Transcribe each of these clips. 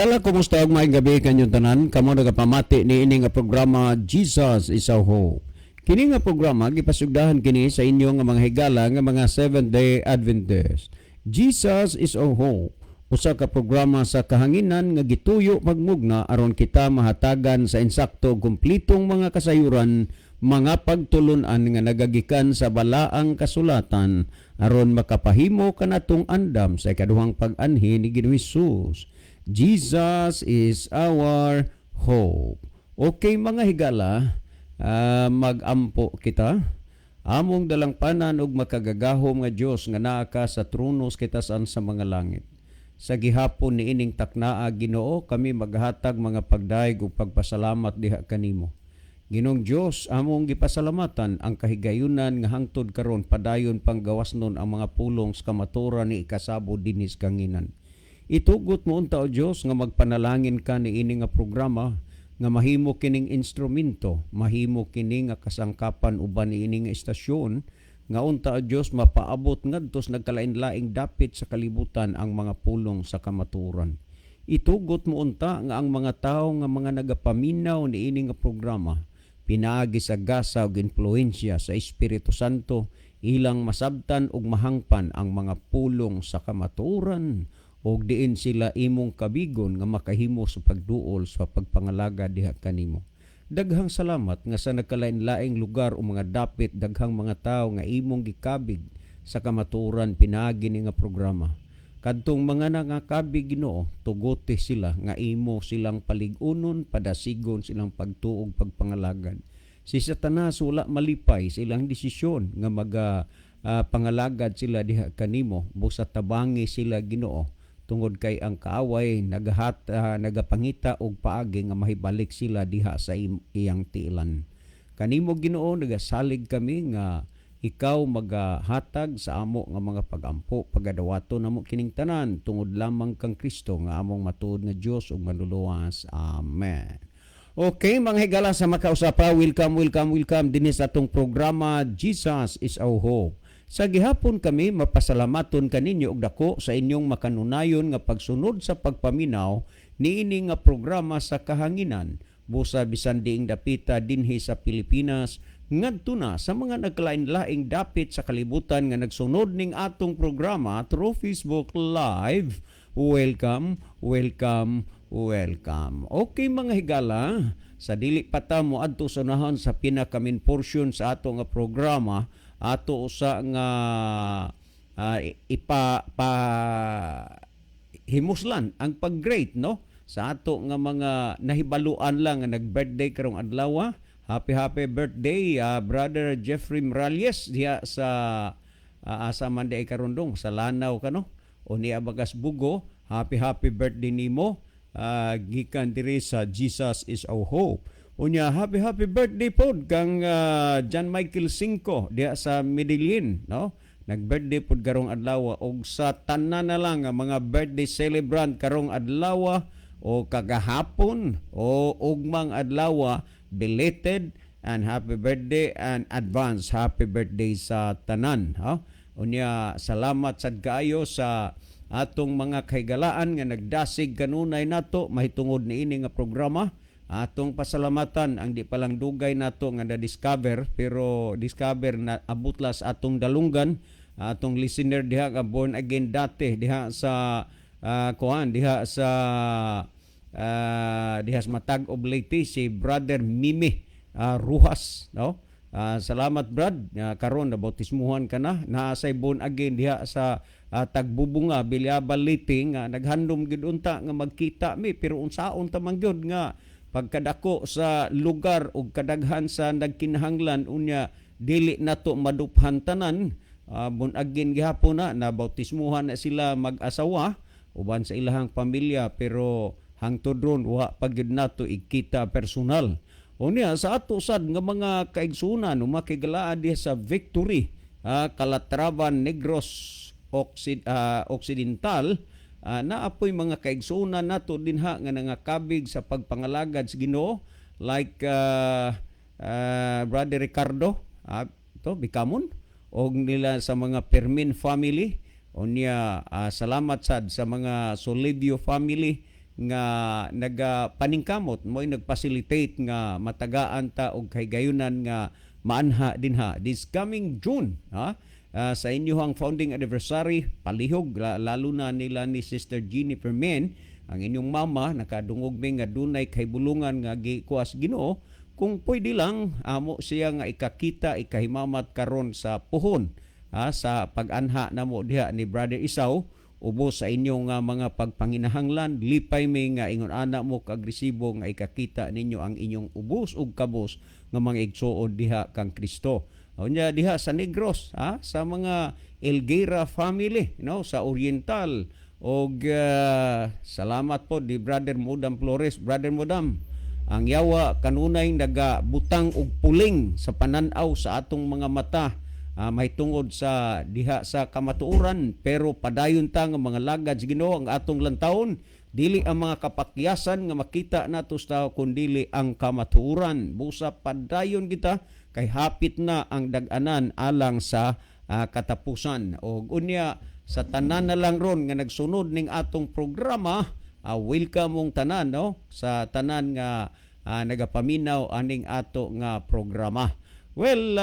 higala, kumusta ang maayong gabi kanyang tanan? Kamo nagapamati ni ini nga programa Jesus is our hope. Kini nga programa gipasugdahan kini sa inyo nga mga higala nga mga Seventh-day Adventist. Jesus is our hope. Usa ka programa sa kahanginan nga gituyo magmugna aron kita mahatagan sa insakto kumplitong mga kasayuran, mga pagtulunan nga nagagikan sa balaang kasulatan aron makapahimo kanatong andam sa ikaduhang pag-anhi ni Ginoong Hesus. Jesus is our hope. Okay mga higala, magampo kita. Among dalangpanan og makagagahom nga Dios nga naa ka sa tronos kitasan sa mga langit. Sa gihapon ni ining taknaa Ginoo, kami maghatag mga pagdaig ug pagpasalamat diha kanimo. Ginong Dios, among gipasalamatan ang kahigayunan nga hangtod karon padayon panggawasnon ang mga pulong sa kamaturan ni ikasabo dinis kanginan. Itugot mo unta o Dios nga magpanalangin ka ni ini nga programa nga mahimo kining instrumento, mahimo kini nga kasangkapan uban ni ini nga istasyon nga unta o Dios mapaabot ngadtos nagkalain-laing dapit sa kalibutan ang mga pulong sa kamaturan. Itugot mo unta nga ang mga tawo nga mga nagapaminaw ni ini nga programa pinaagi sa gasa ug influensya sa Espiritu Santo ilang masabtan ug mahangpan ang mga pulong sa kamaturan og diin sila imong kabigon nga makahimo sa pagduol sa pagpangalaga diha kanimo. Daghang salamat nga sa nagkalain-laing lugar o mga dapit daghang mga tawo nga imong gikabig sa kamaturan pinaagi ni nga programa. Kadtong mga nangakabig Ginoo, tugote sila nga imo silang paligunon, padasigon silang pagtuog pagpangalagan. Si Satanas wala malipay silang desisyon nga pangalagad sila diha kanimo, busa tabangi sila Ginoo. Tungod kay ang kaaway nagapangita og paagi nga mahibalik sila diha sa iyang tiilan. Kanimo Ginoo nagasalig kami nga ikaw magahatag sa amo nga mga pagampo pagadawato namo kining tanan tungod lamang kang Kristo nga among matuod nga Dios ug manluluwas. Amen. Okay mga higala sa makausapa, welcome dinhi sa atong programa Jesus is our hope. Sa gihapon kami mapasalamaton kaninyo og dako sa inyong makanunayon nga pagsunod sa pagpaminaw niini nga programa sa kahanginan busa bisan diing dapita dinhi sa Pilipinas ngadto na sa mga nagkalain-laing dapit sa kalibutan nga nagsunod ning atong programa through Facebook Live. Welcome. Okay mga higala, sa dili pa ta moadto sa unahon sa pinakamin portion sa ato nga programa, ato usa nga himuslan ang pag-great no sa ato nga mga nahibaluan lang nga nag-birthday karong adlaw. Happy birthday Brother Jeffrey Morales diha sa asa man di ay karundong sa Lanao kano o niya Bagas Bugo. Happy birthday nimo gikan diri sa Jesus is our hope. Unya happy birthday pod kang John Michael Cinco diha sa Medellin no. Nag-birthday pod karong adlaw og sa tanan na lang mga birthday celebrant karong adlaw o kagahapon o ugmang adlaw, belated and happy birthday and advance happy birthday sa tanan. Unya salamat sad kaayo sa atong mga kahigalaan nga nagdasig kanunay nato mahitungod niini nga programa. Atong pasalamatan ang di palang dugay nato nga na-discover pero discover na abutlas atong dalunggan atong listener diha nga born again dati diha sa diha sa Matag Oblate si Brother Mimi Ruhas no. Salamat Brad, karon na bautismuhan ka na sa born again diha sa Tagbubunga Bilyabal Liting naghandom gid unta nga magkita mi pero unsaon ta man gyud nga pagkadako sa lugar ug kadaghan sa nagkinahanglan unya dili nato maduphan tanan. Born again gihapon na bautismuhan na sila mag-asawa uban sa ilahang pamilya pero hangtod ron wa pagyud nato ikita personal. Unya sa ato sad nga mga kaigsunan o makigalaan diha sa Victory, Calatravan, Negros Occidental, naapoy mga kaigsunan nato dinha nga nangakabig sa pagpangalagad sa Ginoo like Brother Ricardo to Bikamon og nila sa mga Permin family. Unya salamat sad sa mga Solidio family nga nagapaningkamot mo'y nagfacilitate nga matagaan ta og kahigayunan nga maanha dinha this coming June sa inyong founding anniversary palihog lalo na nila ni Sister Jeannie Permen ang inyong mama nakadungog mi nga dunay kahibulungan nga gikuas Ginoo kung pwede lang amo siya nga ikakita ikahimamat karon sa puhon sa pag-anha namo diha ni Brother Isaw ubos sa inyong mga pagpanginahanglan lipay may nga ingon ana mo kaagresibo nga ikakita ninyo ang inyong ubos ug kabos nga mga igsuon diha kang Kristo. Unya diha sa Negros sa mga Elguera family sa Oriental og salamat po di Brother Mudam Flores. Brother Mudam, ang yawa kanunay nagabutang og puling sa pananaw sa atong mga mata may tungod sa diha sa kamatuoran pero padayon ta nga mga lagad sa Ginoo ang atong lantawon dili ang mga kapakyasan nga makita nato sa kundili ang kamatuoran busa padayon kita kay hapit na ang dag-anan alang sa katapusan og unya sa tanan na lang ron nga nagsunod ning atong programa welcome mong tanan sa tanan nga nagapaminaw aning ato nga programa. Well,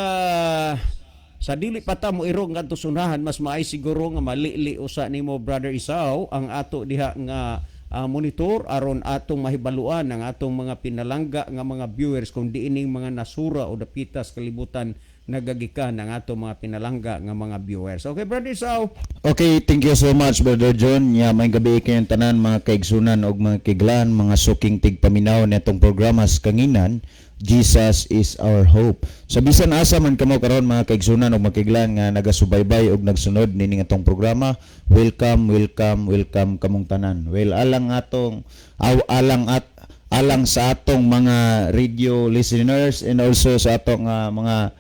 sa dili pa ta mo irong ngadto sunahan mas maay siguro nga malili usa nimo Brother Isaw ang ato diha nga monitor aron atong mahibaluan ang atong mga pinalangga nga mga viewers kung diining mga nasura o dapitas kalibutan nagagikan ang atong mga pinalangga nga mga viewers. Okay, Brother Isaw. Okay, thank you so much Brother John. May gabi kayong tanan mga kaigsunan og mga kiglan, mga suking tigpaminaw netong programa sa kanginan. Jesus is our hope. So bisan asa man kamo karon mga kaigsunan og makiglan nga nagasubaybay og nagsunod nining atong programa, welcome kamong tanan. Well, alang sa atong mga radio listeners and also sa atong mga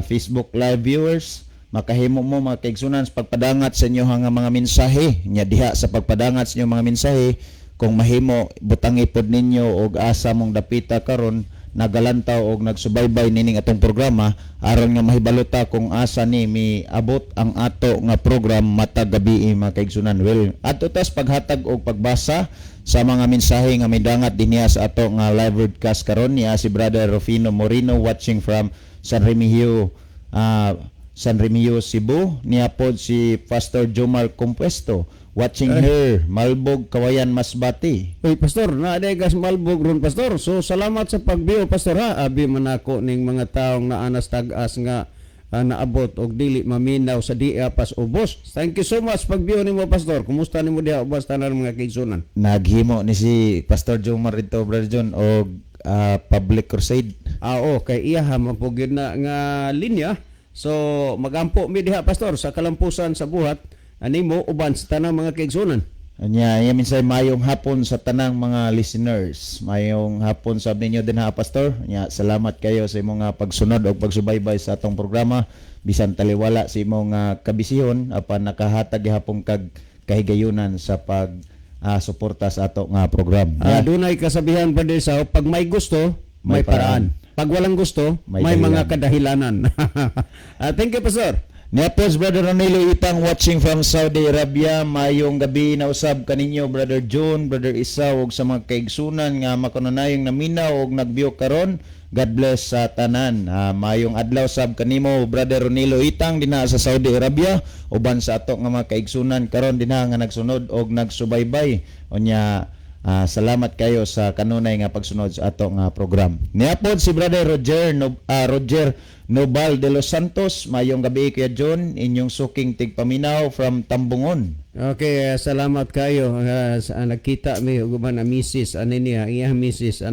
Facebook live viewers, makahimo mo mga kaigsunan sa pagpadangat sa inyo nga mga mensahe nya diha sa pagpadangat sa inyo mga mensahe kung mahimo butangi pod ninyo og asa mong dapita karon nagalantaw og nagsubaybay nining atong programa aron nga mahibalota kung asa ni miabot ang ato nga program matag gabi mga kaigsunan. Well, adto tas paghatag og pagbasa sa mga mensahe nga midangat dinhi sa ato nga live broadcast karon niya si Brother Rufino Moreno watching from San Remigio Cebu, niya pod si Pastor Jomar Compuesto watching here Malbog Kawayan Masbati. Oy pastor, naaday gas Malbog ron pastor. So salamat sa pagbiyo pastor abi manako ning mga taong naanas tag-as nga naabot og dili maminaw sa diha pas ubos. Thank you so much pagbiyo nimo pastor. Kumusta nimo diha ubos tanan mga kaigsunan? Naghimo ni si Pastor Jomar dito Brother John og public crusade. Kay iya ha magpugid na nga linya. So magampo mi diha pastor sa kalampusan sa buhat animo uban sa tanang mga kaigsunan. Anya, minsay mayong hapon sa tanang mga listeners. Mayong hapon sab ninyo din ha pastor. Anya, salamat kayo sa imong pagsunod o pagsubaybay sa atong programa. Bisan taliwala sa imong kabisihon apan nakahatag hapon kag kahigayunan sa pag suporta sa ato nga program. Dunay kasabihan pa din sa pag may gusto, may paraan. Pag walang gusto, may mga kadahilanan. Thank you pastor. Nepos Brother Ronilo Itang watching from Saudi Arabia. Mayong gabi na usab kaninyo Brother John, Brother Isaw ug sa mga kaigsunan nga makanunayong naminaw og nagbiyo karon. God bless sa tanan. Mayong adlaw sab kanimo Brother Ronilo Itang dinha sa Saudi Arabia uban sa ato nga mga kaigsunan karon dinha nga nagsunod og nagsubaybay. Unya salamat kayo sa kanunay nga pagsunod sa ato nga program. Niapod si Brother Roger Nobal de los Santos. Mayong gabi Kuya John, inyong suking tigpaminaw from Tambungon. Okay, salamat kayo. Nakita mi uban na Mrs. niya, iya Mrs.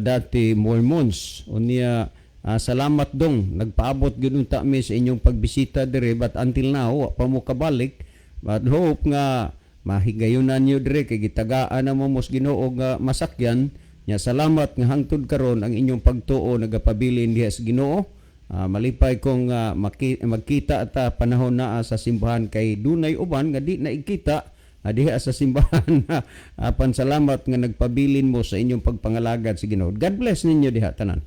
dati Mormons. Unya salamat dong. Nagpaabot gyud unta mi sa inyong pagbisita dire but until now pa mo kabalik. But hope nga mahigayunan nyo dire kay gitagaan na mo mos Ginoo nga masakyan. Nya salamat nga hangtod karon ang inyong pagtuo nagapabilin diha sa Ginoo. Malipay kong magkita at panahon na sa simbahan kay dunay uban nga di naikita diha sa simbahan. Salamat nga nagpabilin mo sa inyong pagpangalagad sa Ginoo. God bless ninyo diha tanan.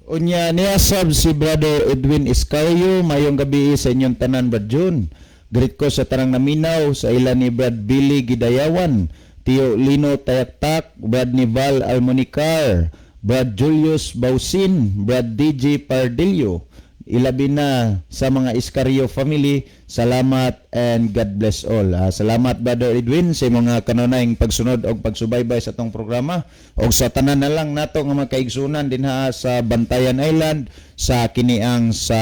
Unya niya sab si Brother Edwin Iscario. Mayong gabi sa inyong tanan Brad John. Greet ko sa tanang naminaw sa ilan ni Brad Billy Gidayawan. Tio Lino Tayaktak, Brad Nival Almonicar, Brad Julius Bausin, Brad DJ Pardillo, ilabi na sa mga Iscario family, salamat and God bless all. Salamat Brother Edwin sa mga kanunayng pagsunod o pagsubaybay sa tong programa o sa tanan na lang nato nga mga kaigsunan dinha sa Bantayan Island, sa kiniang sa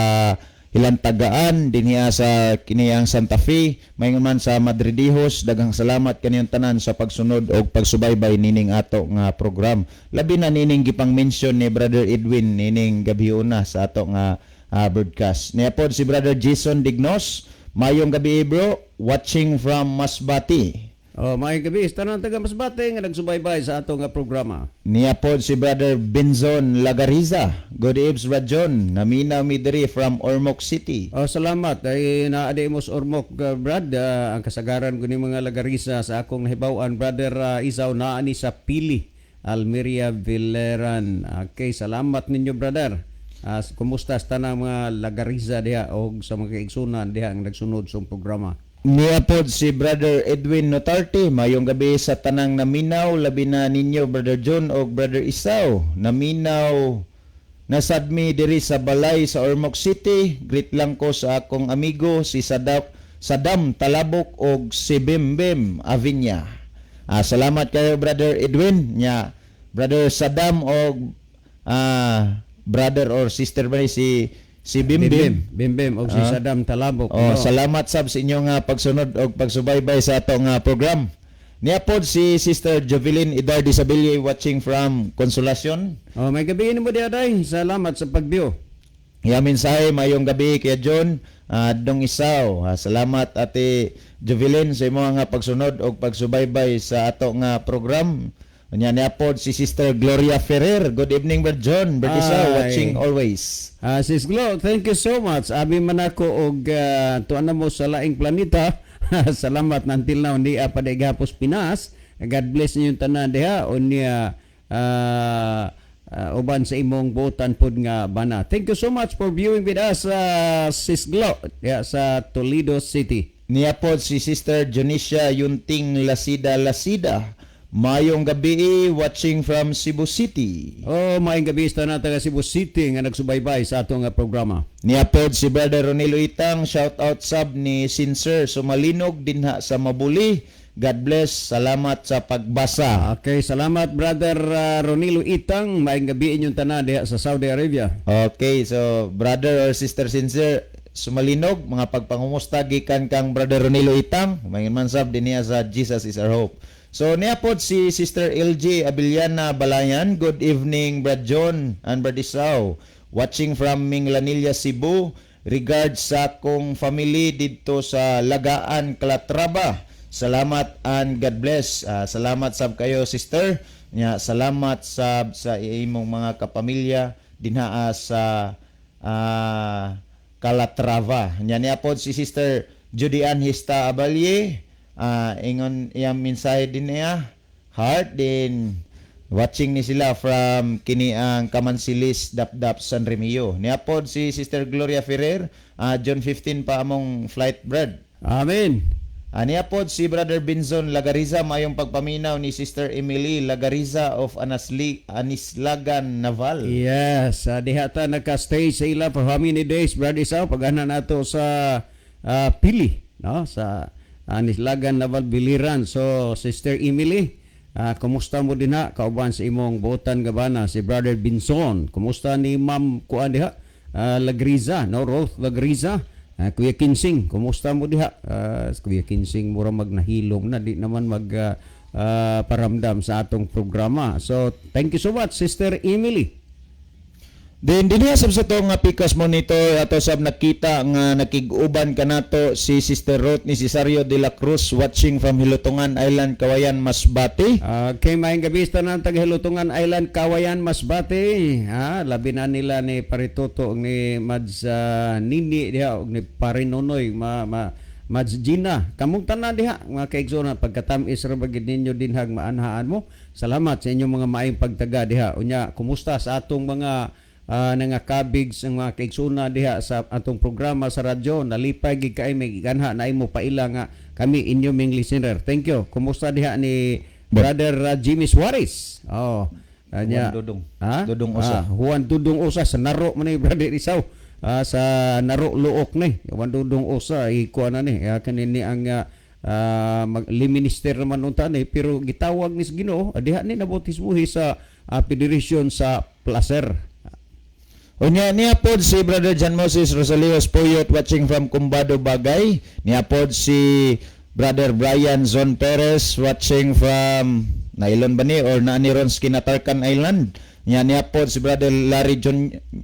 Hilantagaan, dinha sa kiniang Santa Fe, mayon man sa Madridihos. Daghang salamat kaniyong tanan sa pagsunod o pagsubaybay nining ato nga program. Labi na nining gipang mention ni Brother Edwin nining gabi una sa ato nga broadcast. Niya po si Brother Jason Dignos. Mayong gabi bro, watching from Masbati. Mayong gabi, tanan taga Masbate nga nagsubaybay sa ato nga programa. Niya po si Brother Benzon Lagariza. Good eves Rajon. Naminaw mi diri from Ormoc City. Salamat ay naade mo sa Ormoc, Brad. Ang kasagaran ko ni mga Lagarisa sa akong nahibawan, Brother Isaw naani sa Pili, Almeria Villaran. Okay, salamat ninyo brother. Kumusta sa tanang mga Lagarisa diha o sa mga kaigsunan diha ang nagsunod sa programa? Niya po si Brother Edwin Notarte. Mayong gabi sa tanang naminaw, labi na ninyo Brother John o Brother Isaw. Naminaw nasadmi diri sa balay sa Ormoc City. Greet lang ko sa akong amigo si Sadam Talabok o si Bimbim Avinya. Salamat kayo Brother Edwin. Nya Brother Sadam o brother or sister ba si Bimbim o si Sadam Talabok. Salamat sab sa inyong pagsunod o pagsubaybay sa ato nga program. Niya pod si Sister Jovelyn Idar Disabilie watching from Consolacion. May gabi ni mo diha day. Salamat sa pagbiyo. Yamin sahay mayong gabi kay John Dong Isaw. Salamat ate Jovelyn sa imong nga pagsunod o pagsubaybay sa ato nga program. Nya niya pod si Sister Gloria Ferrer. Good evening Brother John, Brother Isaw, watching always. Sis Glo, thank you so much. Abi man ako og tuan na mo sa laing planeta. Salamat until now hindi pa gapos Pinas. God bless niyo tanan diha unya uban sa imong buotan pod nga bana. Thank you so much for viewing with us Sis Glo sa Toledo City. Niya pod si Sister Jonicia Yunting Lasida. Mayong gabi watching from Cebu City. Mayong gabi sa taga Cebu City nga nagsubaybay sa ato nga programa. Niapod si Brother Ronilo Itang, shout out sub ni Sincer Sumalinog dinha sa Mabuli. God bless. Salamat sa pagbasa. Okay, salamat Brother Ronilo Itang. Mayong gabi inyong tanan diha sa Saudi Arabia. Okay, so Brother or Sister Sincer Sumalinog, mga pagpangumusta gikan kang Brother Ronilo Itang. Mayon man sab dinha sa Jesus is our hope. So niapod si Sister LG Abiliana Balayan. Good evening Brad John and Brad Isaw. Watching from Minglanilla, Cebu. Regards sa akong family dito sa Lagaan, Calatrava. Salamat and God bless. Salamat sab kayo sister. Salamat sab sa imong mga kapamilya dinha sa Calatrava. Niapod si Sister Judian Hista Abalye. Ingon iyang mensahe din niya heart din watching ni sila from kini ang Kamansilis Dapdap San Remio. Niapod si Sister Gloria Ferrer, John 15 pa among flight bread. Amen. Niapod si Brother Benzon Lagariza, mayong pagpaminaw ni Sister Emily Lagariza of Anislagan Naval. Yes, diha ta nagka-stay sa ila for how many days Brad Isaw pagana nato sa Pili, no, sa Anislagan Naval Biliran. So Sister Emily, kumusta mo din ha kauban sa imong buotan gabana si Brother Binson? Kumusta ni Ma'am kuan diha Lagriza, no, Ruth Lagriza? Kuya Kinsing, kumusta mo diha? Kuya Kinsing mura magnahilom na di naman paramdam sa atong programa. So thank you so much Sister Emily. Then dinhi sab sa to nga Picas Monitor ato sab nakita nga nakig-uban kanato si Sister Ruth ni Cesario de la Cruz watching from Hilutungan Island, Kawayan, Masbate. Okay, maayong gabi sa tanan taga Hilutungan Island, Kawayan, Masbate. Labi na nila ni Parituto ni Mads Nini diha og ni Parinonoy Mads Gina. Kamong tanan diha mga kaigsoon pagkatamis ra bagid ninyo dinhag maanhaan mo. Salamat sa inyong mga maayong pagtaga diha. Unya, kumusta sa atong mga nangakabig sa mga kaigsuna diha sa atong programa sa radyo. Nalipay gid kay may ganha na imo paila nga kami inyo ming listener. Thank you. Kumusta diha ni Brother Jimmy Suarez? Oh. Anya, Juan Dudong. Ha? Dudong Usa. Juan Dudong Usa sa Naro man ni Brother Isaw. Sa Naro Luok ni. Juan Dudong Usa ikuan na ni. Kanini ang liminister naman unta ni pero gitawag ni Ginoo diha ni nabautismuhi sa federation sa Placer. Unya niya pod si Brother John Moses Rosalio Spoyot watching from Cumbado Bagay. Niya pod si Brother Brian Zon Perez watching from Nailon ba ni or Naanirons Kinatarkan Island. Niya pod si Brother Larry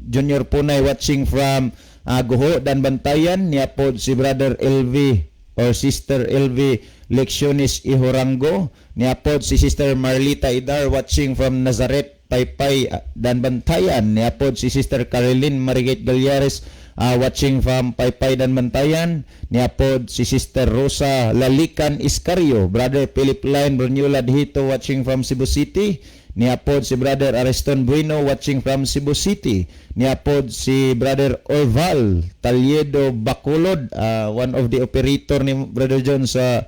Junior Punay watching from Guho dan Bantayan. Niya pod si Brother LV or Sister LV Leccionis Ihorango. Niya pod si Sister Marlita Idar watching from Nazareth Paypay dan Bantayan. Niya pod si Sister Caroline Marigate Galyares watching from Paypay dan Bantayan. Niya pod si Sister Rosa Lalican Iscario, Brother Philip Line Brunyola Dihito watching from Cebu City. Niya pod si Brother Ariston Bueno watching from Cebu City. Niya pod si Brother Orval Taliedo Bacolod, one of the operator ni Brother John sa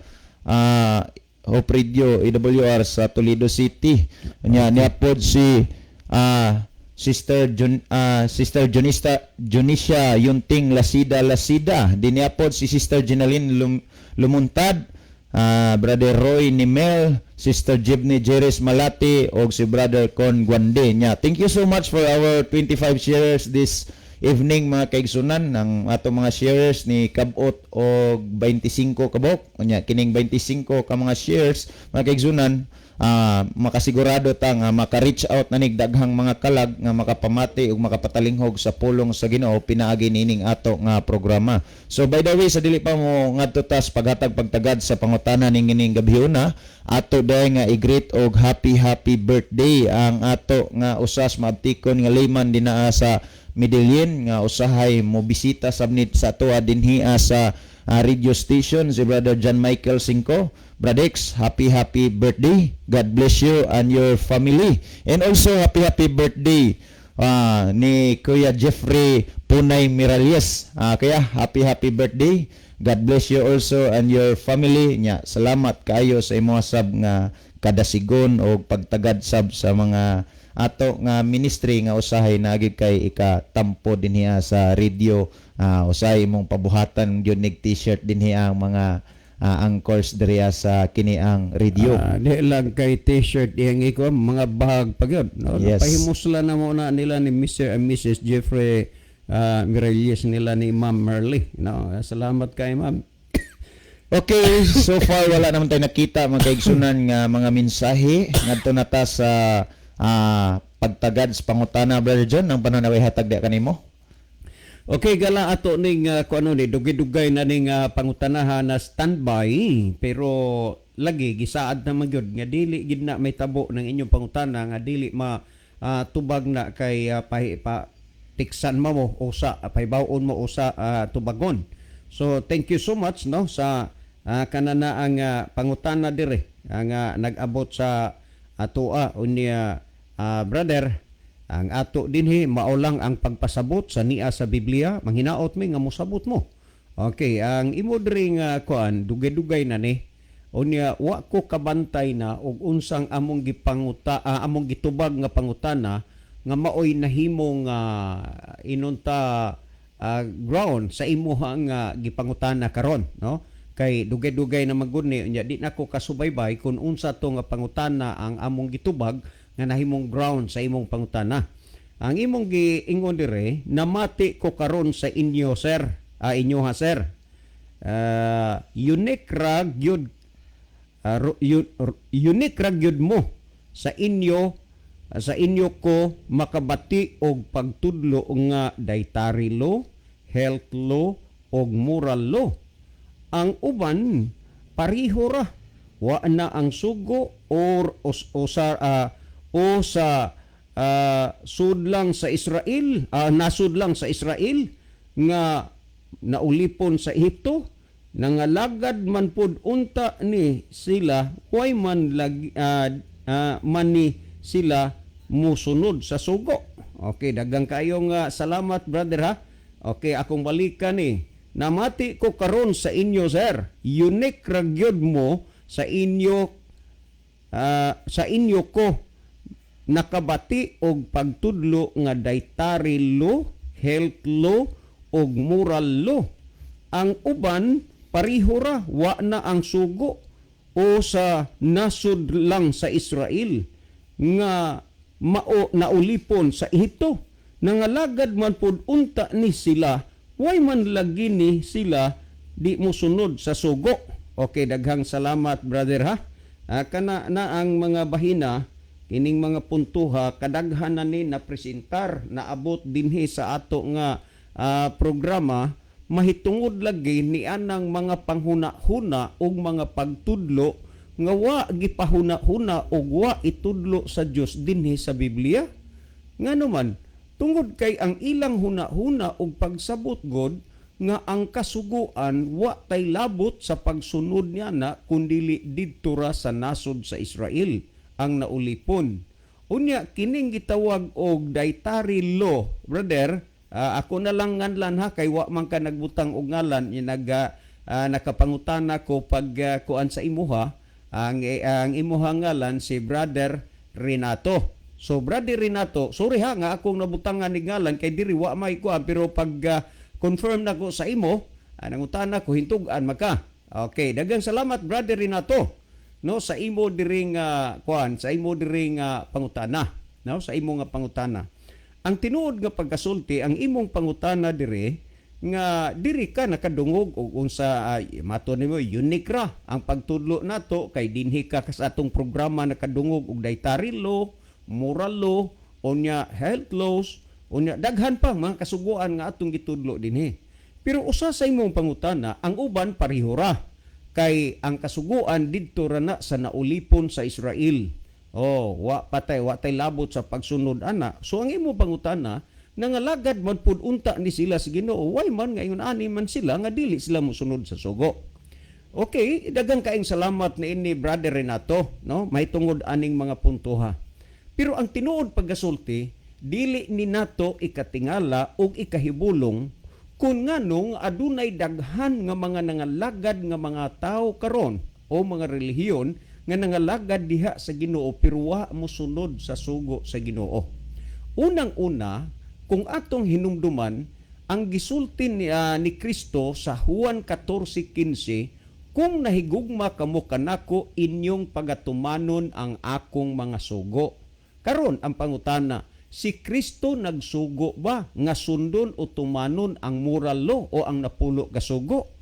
Hope Radio AWR sa Toledo City. Niya pod si Sister Jonisia Yunting Lasida. Din niya pod si Sister Jenaline Lumuntad, Brother Roy Nimel, Sister Jibney Jerez Malati o si Brother Con Guande niya. Thank you so much for our 25 shares this evening mga kaigsunan. Ng ato mga shares ni Kabot o 25 kabok. Nya kining 25 ka mga shares mga kaigsunan, makasigurado ta nga maka-reach out na nig daghang mga kalag nga makapamati ug makapatalinghog sa pulong sa Ginoo pinaagi nining ato nga programa. So by the way, sa dili pa mo ngadto tas paghatag pagtagad sa pangutana ning ining gabihuna, ato day nga i-greet og happy birthday ang ato nga usas maabtikon nga layman dinaa sa Medellin nga usahay mo bisita sabnit sa ato dinhi sa radio station si Brother John Michael Cinco. Bradex, happy birthday. God bless you and your family. And also happy birthday ni Kuya Jeffrey Punay Miralles. Kaya happy birthday. God bless you also and your family. Nya, salamat kayo sa imong sab nga kadasigon o pagtagad sab sa mga ato nga ministry nga usahay naagid kay ikatampo dinhi sa radio. Usahay mong pabuhatan gyud nig t-shirt dinhi ang mga anchors diriya sa kini ang radio. Di lang kay t-shirt iyang iko mga bahag pagyod. No? Yes. Pahimusla na mo na nila ni Mr. and Mrs. Jeffrey Miralles nila ni Ma'am Merly. No? Salamat kay Ma'am. Okay, so far wala naman tayo nakita mga kaigsunan nga mga mensahe ngadto na ta sa pagtagad sa pangutana, Brother John, ang pananaway hatag di kanimo. Okay, gala ato ning ni dugay-dugay na ning pangutanahan na standby pero lagi gisaad na magyud nga dili gid na may tabo ng inyong pangutana nga dili tubag na kay tiksan mo usa pahibawon mo usa tubagon. So thank you so much no sa kanana ang pangutana dire nga nag-abot sa atoa unya brother. Ang ato dinhi maulang ang pagpasabot sa niya sa Biblia, manghinaot mi nga mosabot mo. Okay, ang imo diri nga kuan dugay-dugay na ni. Unya wa ko kabantay na og unsang among among gitubag nga pangutana nga maoy nahimong inunta ground sa imuhang gipangutana karon, no? Kay dugay-dugay na maguni unya di nako kasubaybay kung unsa to nga pangutana ang among gitubag nga nahimong ground sa imong pangutana. Ang imong giingon dire, namati ko karon sa inyo sir, inyo ha sir. Unique rag yun mo sa inyo ko makabati og pagtudlo nga dietary law, health law og moral law. Ang uban pariho ra wa na ang sugo or o sa sudlang sa Israel, nasudlang sa Israel nga naulipon sa Ehipto, nangalagad man pud unta ni sila, way man man ni sila musunod sa sugo. Okay, daghang kayong salamat brother ha. Okay, akong balikan ni. Namati ko karon sa inyo sir. Unique ra gyud mo sa inyo ko nakabati og pagtudlo nga dietary law, health law og moral law. Ang uban pariho ra wa na ang sugo o sa nasud lang sa Israel nga naulipon sa Ehipto. Nangalagad man pud unta ni sila, way man lagi ni sila di mo sunod sa sugo. Okay, daghang salamat brother ha. Kana na ang mga bahina, kining mga puntuha kadaghan na ni na presentar naabot dinhi sa ato nga programa, mahitungod lagi ni anang mga panghuna-huna og mga pagtudlo nga wa gipahuna-huna og wa itudlo sa Dios dinhi sa Biblia. Ngano man tungod kay ang ilang huna-huna og pagsabot god nga ang kasuguan wa tay labot sa pagsunod niya na kundili didto ra sa nasod sa Israel ang naulipon. Unya kining gitawag og dietary law, brother, ako na lang nganlan ha kay wa man ka nagbutang og ngalan nakapangutana ko pag kuan sa imuha ang imuha ngalan si Brother Renato. So Brother Renato, sorry ha nga akong nabutangan ni ngalan kay diri wa may kuan pero pag confirm na ko sa imo, nangutana ko hintugan maka. Okay, daghang salamat Brother Renato. No, sa imo diring kuan, sa imo diring pangutana, no, sa imo nga pangutana. Ang tinuod nga pagkasulti ang imong pangutana diri nga diri ka nakadungog og unsa mato nimo unique ra ang pagtudlo nato kay dinhi ka sa atong programa nakadungog og dietary law, moral law, unya health laws, unya daghan pa mga kasuguan nga atong gitudlo dinhi. Pero usa sa imong pangutana, ang uban pareho ra kay ang kasuguan didto ra na sa naulipon sa Israel. Wa tay labot sa pagsunod ana. So ang imo pangutana, nangalagad man pud unta ni sila sa Ginoo, way man ngayon ani man sila nga dili sila mosunod sa sugo. Okay, daghang kaayong salamat ni ini Brother Renato, no? May tungod aning mga puntuha. Pero ang tinuod paggasulti, dili ni nato ikatingala og ikahibulong kung nganong adunay daghan nga mga nangalagad nga mga tao karon o mga relihiyon nga nangalagad diha sa Ginoo pero wa mosunod sa sugo sa Ginoo. Unang-una, kung atong hinumduman ang gisulti ni Kristo sa Juan 14:15, kung nahigugma kamo kanako inyong pagatumanon ang akong mga sugo. Karon ang pangutana, si Kristo nagsugo ba nga sundon o tumanon ang moral law o ang napulo ka sugo?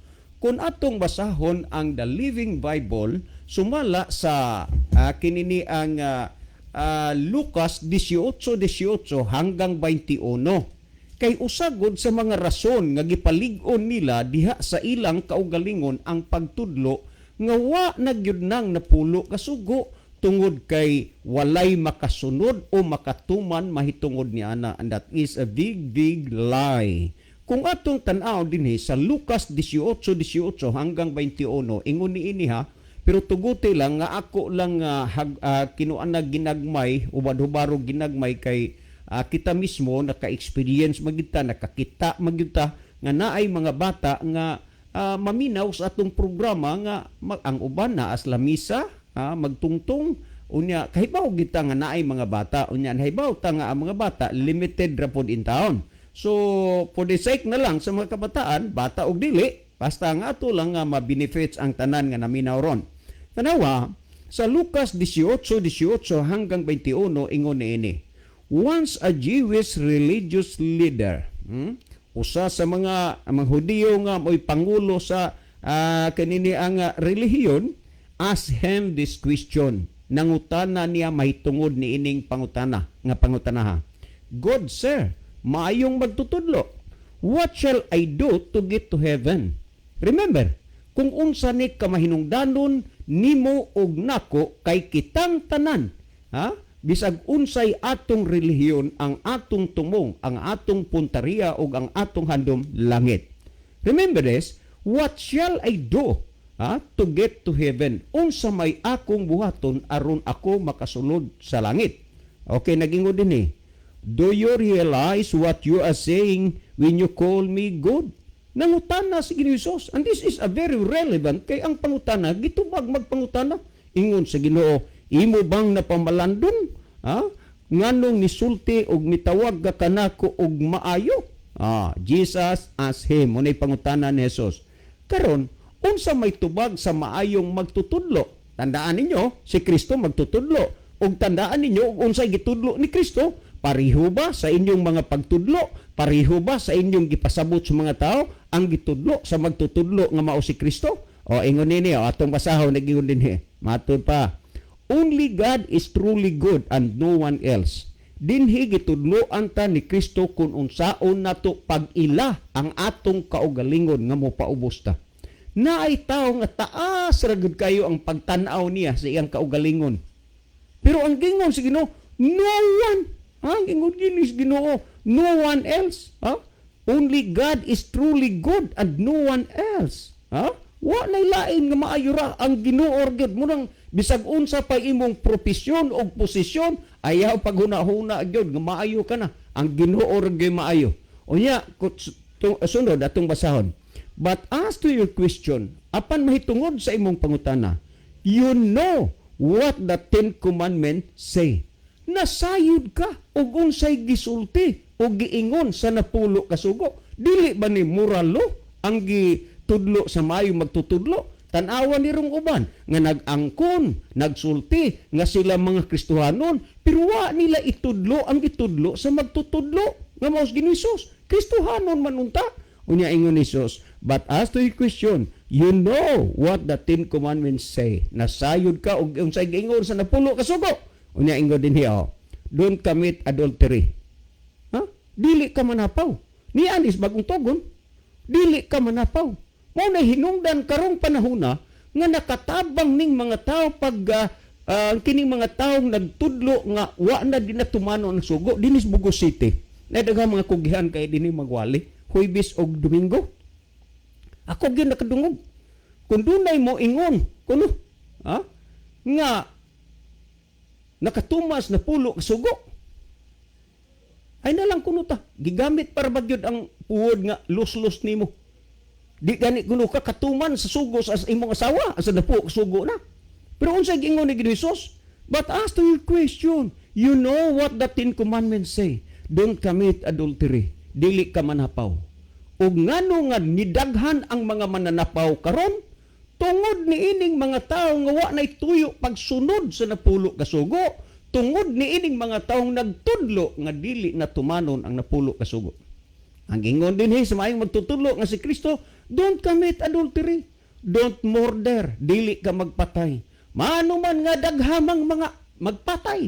Kung atong basahon ang The Living Bible, sumala sa kinini ang Lucas 18:18 hanggang 21. Kay usagod sa mga rason nga gipalig-on nila diha sa ilang kaugalingon ang pagtudlo nga wa nagyud nang napulo ka sugo tungod kay walay makasunod o makatuman mahitungod ni ana, and that is a big lie. Kung atong tan-aw dinhi sa Lucas 18:18 hanggang 21, ingon niini ha, pero tuguti lang nga ako lang kinuan na ginagmay, ubad-hubaro ginagmay kay kita mismo naka-experience magita, nakakita magita nga naay mga bata nga maminaw sa atong programa nga ang uban na as lamisa, magtungtong unya kahibaw kita nga naay mga bata, unya nahibaw ta nga ang mga bata limited ra pod in town. So for the sake na lang sa mga kabataan, bata og dili, basta nga ato lang nga ma-benefits ang tanan nga naminaw ron. Tanawa, sa Lucas 18:18 hanggang 21 ingon niini. Once a Jewish religious leader, usa sa mga Hudiyo nga mo'y pangulo sa kanini ang relihiyon, asked him this question. Nangutana niya mahitungod ni ining pangutana, nga pangutanaha. Good sir, maayong magtutudlo. What shall I do to get to heaven? Remember, kung unsa ni kamahinungdanon nimo og nako kay kitang tanan, bisag unsay atong relihiyon, ang atong tumong, ang atong punteriya ug ang atong handom langit. Remember this, what shall I do to get to heaven? Unsa may akong buhaton aron ako makasulod sa langit? Okay, nagingod dinhi. Do you realize what you are saying when you call me good? Nangutana si Ginoo Hesus. And this is a very relevant kay ang pangutana gitubag magpangutana ingon sa Ginoo, imo bang napamalandong? Ha? Nganong nisulti og mitawag ka kanako og maayo? Jesus asked him, unay pangutana ni Jesus. Karon, unsa may tubag sa maayong magtutudlo? Tandaan ninyo, si Kristo magtutudlo. Ug tandaan ninyo, unsay gitudlo ni Kristo? Pariho ba sa inyong mga pagtudlo? Pariho ba sa inyong gipasabot sa mga tao ang gitudlo sa magtutudlo nga mao si Kristo? O ingon nini, atong basahon nagingon dinhi. Matud pa. Only God is truly good and no one else. Dinhi gitudloan ta ni Kristo kung unsaon nato pag-ila ang atong kaugalingon nga mopaubos ta. Naay tawo nga taas ra gud kayo ang pagtan-aw niya sa iyang kaugalingon. Pero ang gingon si Ginoo, no one. Ang gingon ginis Ginoo, no one else. Only God is truly good and no one else. Wa nay lain nga maayo ra ang Ginoo gyud mo nang bisag unsa pa imong profesyon o posisyon ayaw paghuna-huna gyud nga maayo ka na. Ang Ginoo ra gyud maayo. Unya sunod atong basahon. But as to your question, apan mahitungod sa imong pangutana, you know what the Ten Commandments say. Nasayod ka og unsay gisulti o giingon sa napulo ka sugo. Dili ba ni moralo ang gitudlo sa maayo magtutudlo? Tan-awa ni rong uban nga nag-angkon, nagsulti nga sila mga Kristohanon, pero wa nila itudlo ang gitudlo sa magtutudlo nga mao si Ginoo Hesus. Kristohanon man unta. Unya ingon ni Hesus, but as to your question, you know what the Ten Commandments say. Nasayod ka og unsay giingon sa napulo ka sugo. Unya ingon din hiya, don't commit adultery. Dili ka manapaw. Ni anis bagong tugon, dili ka manapaw. Mao na hinungdan karong panahona nga nakatabang ning mga tao pag kining mga taong nagtudlo nga wa na dinatumanon ang sugo dinis Bugo City. Na daghang mga kugihan kay dinhi magwali, Huwebes og Domingo. Ako gyud nakadungog. Kung dunay mo ingon, kuno, nga nakatumas na pulo ka sugo. Ay na lang kuno ta. Gigamit para bagyod ang puwod nga lus-lus nimo. Di gani kuno ka katuman sa sugo sa imong asawa, sa dapo sugo na. Pero unsay giingon ni Ginoo Hesus? But as to your question, you know what the Ten Commandments say. Don't commit adultery. Dili ka manapaw. Ug ngano nga nidaghan ang mga mananapaw karon tungod ni ining mga tawo nga wa nay tuyo pagsunod sa napulo ka sugo, tungod ni ining mga taong nagtudlo nga dili na tumanon ang napulo ka sugo. Ang ingon dinhi sa maayong magtutudlo nga si Kristo, don't commit adultery, don't murder, dili ka magpatay. Maano man nga daghamang mga magpatay.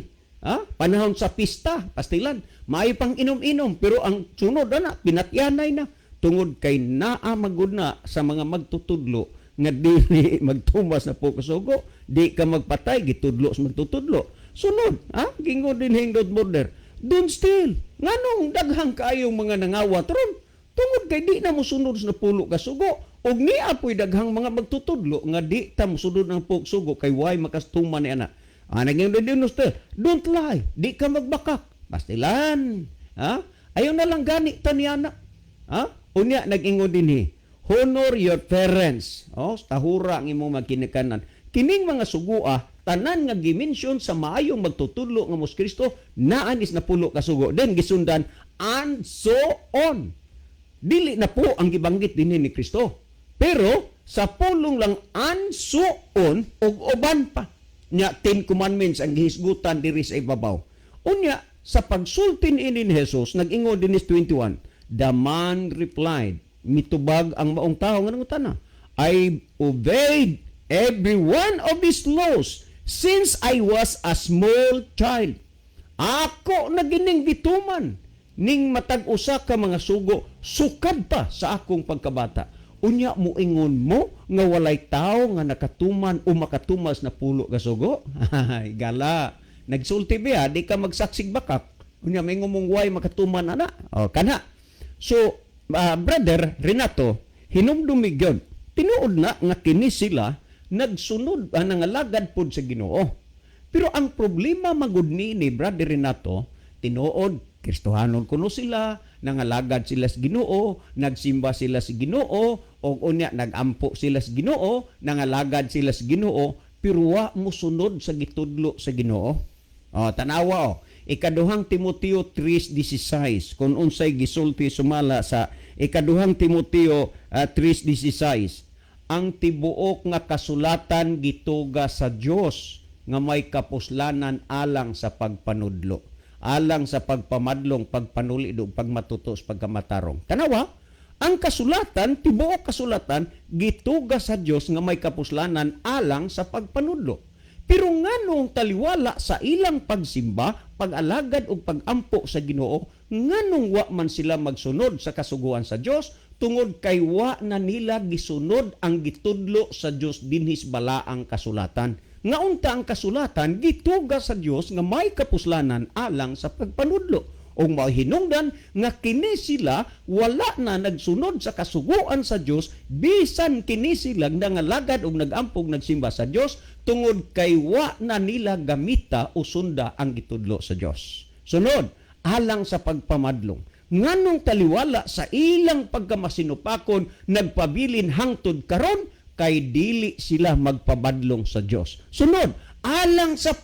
Panahon sa pista, pastilan, maayo pang inom-inom, pero ang sunod na, pinatyanay na, tungod kay naa magud na sa mga magtutudlo nga dili magtumas na po kasugo, di ka magpatay, gitudlo sa magtutudlo. Sunod, gingon din hingdod murder. Don't steal. Nganong daghang kaayong mga nangawat ron? Tungod kay di na mo sunod sa napulo kasugo, og ni apoy daghang mga magtutudlo nga di ta mo sunod ang pugsugo kay way makastuman ni ana. Naging din don't lie. Di ka magbakak. Pastilan. Ayaw na lang gani ta ni ana. Unya nag-ingon dinhi. Honor your parents. Tahura ang imong magkinikanan. Kining mga sugua, tanan nga gimensyon sa maayong magtutudlo nga mos Kristo, naanis na pulo ka sugo. Then gisundan, and so on. Dili na po ang gibanggit dinhi ni Kristo. Pero sa pulong lang and so on, og uban pa. Nya 10 commandments ang gihisgutan diri sa ibabaw. Unya sa pagsultin ini ni Jesus nag-ingon dinis 21, the man replied, mitubag ang maong tawo nga nangutana, I obeyed every one of these laws since I was a small child. Ako nagining gituman ning matag usa ka mga sugo sukad pa sa akong pagkabata. Unya mo ingon mo nga walay tao nga nakatuman o makatumas na pulo ka sugo? Ay, gala. Nagsulti biya, di ka magsaksig bakak. Unya may ngumong way makatuman ana. Kana. So, brother Renato, hinumdumig yun. Tinuod na nga kini sila nagsunod, nangalagad pod sa Ginoo. Pero ang problema magud ni brother Renato, tinuod Kristohanon kuno sila, nangalagad sila sa Ginoo, nagsimba sila sa Ginoo, o unya nagampo sila sa Ginoo, nangalagad sila sa Ginoo, pero wa mo sunod sa gitudlo sa Ginoo. Tanawa ikaduhang Timoteo 3:16 kung unsay gisulti sumala sa ikaduhang Timoteo 3:16, ang tibuok nga kasulatan gituga sa Dios nga may kapuslanan alang sa pagpanudlo, alang sa pagpamadlong, pagpanulid ug pagmatutos, pagkamatarong. Tanawa, ang kasulatan, tibuok kasulatan gituga sa Dios nga may kapuslanan alang sa pagpanudlo. Pero nganong taliwala sa ilang pagsimba, pag-alagad ug pag-ampo sa Ginoo, nganong wa man sila magsunod sa kasuguan sa Dios tungod kay wa na nila gisunod ang gitudlo sa Dios dinhis balaang kasulatan. Nga unta ang kasulatan gituga sa Dios nga may kapuslanan alang sa pagpanudlo. O mahinungdan nga kini sila wala na nagsunod sa kasuguan sa Dios bisan kini sila nangalagad og nagampog nagsimba sa Dios tungod kay wa na nila gamita o sunda ang gitudlo sa Dios. Sunod, alang sa pagpamadlong. Nganong taliwala sa ilang pagkamasinupakon nagpabilin hangtod karon kay dili sila magpabadlong sa Dios. Sunod, alang sa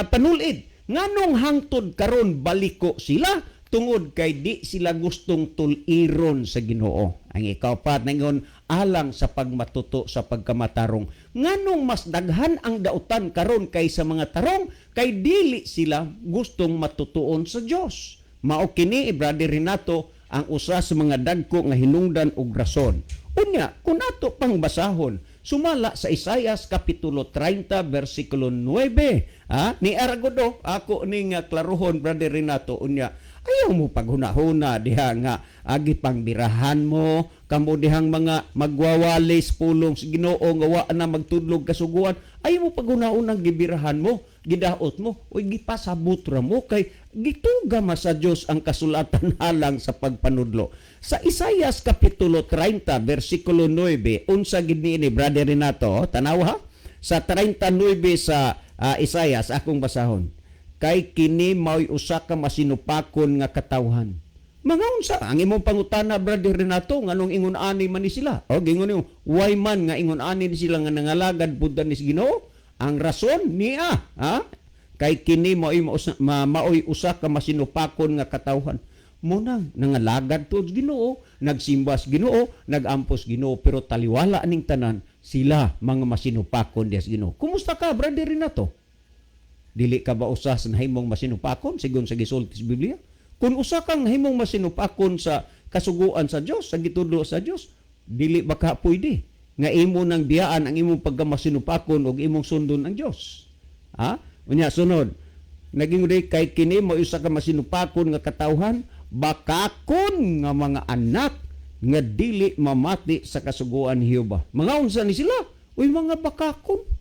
panulid. Nganong hangtod karon baliko sila tungod kay di sila gustong tuliron sa Ginoo. Ang ikapat ningon alang sa pagmatuto sa pagkamatarong. Nganong mas daghan ang dautan karon kaysa mga tarong kay dili sila gustong matutuon sa Dios. Mao kini Brother Renato ang usa sa mga dagko nga hinungdan og rason. Unya, kung ato pang basahon, sumala sa Isaias kapitulo 30 versikulo 9. Ni Aragodo, ako ning klaruhon Brother Renato, unya, ayaw mo paghuna-huna diha nga agi pang birahan mo, kamo dihang mga magwawalis pulong sa Ginoo nga wa na magtudlog kasuguan, ayaw mo paghuna-unang gibirahan mo, gidaot mo, o gipasabot ra mo kay gituga ma sa Dios ang kasulatan halang sa pagpanudlo. Sa Isaias kapitulo 30 versikulo 9, unsa gid ni Brother Renato, tanaw ha? Sa 39 sa Isaias akong basahon. Kay kini mao'y usa ka masinupakon nga katawhan. Mga unsa ang imong pangutana Brother Renato nganong ingon ani man ni sila? O gingon niyo, why man nga ingon ani ni sila nga nangalagad pud ni Ginoo? Ang rason niya, kay kini mao'y usa ka masinupakon nga katawhan. Munang nangalagad to Ginoo, nagsimbas Ginoo, nagampos Ginoo, pero taliwala ning tanan sila mga masinupakon dias Ginoo. Kumusta ka Brother Renato? Dili ka ba usa sa nahimong masinupakon sigon sa gisulti sa Biblia? Kung usa kang nahimong masinupakon sa kasuguan sa Dios, sa gitudlo sa Dios, dili ba ka pwede nga imo nang biyaan ang imong pagkamasinupakon ug imong sundon ang Dios? Unya sunod, naging kay kini mo usa ka masinupakon nga katawhan, bakakon nga mga anak nga dili mamati sa kasuguan ni Jehova. Mga unsa ni sila? Uy mga bakakon.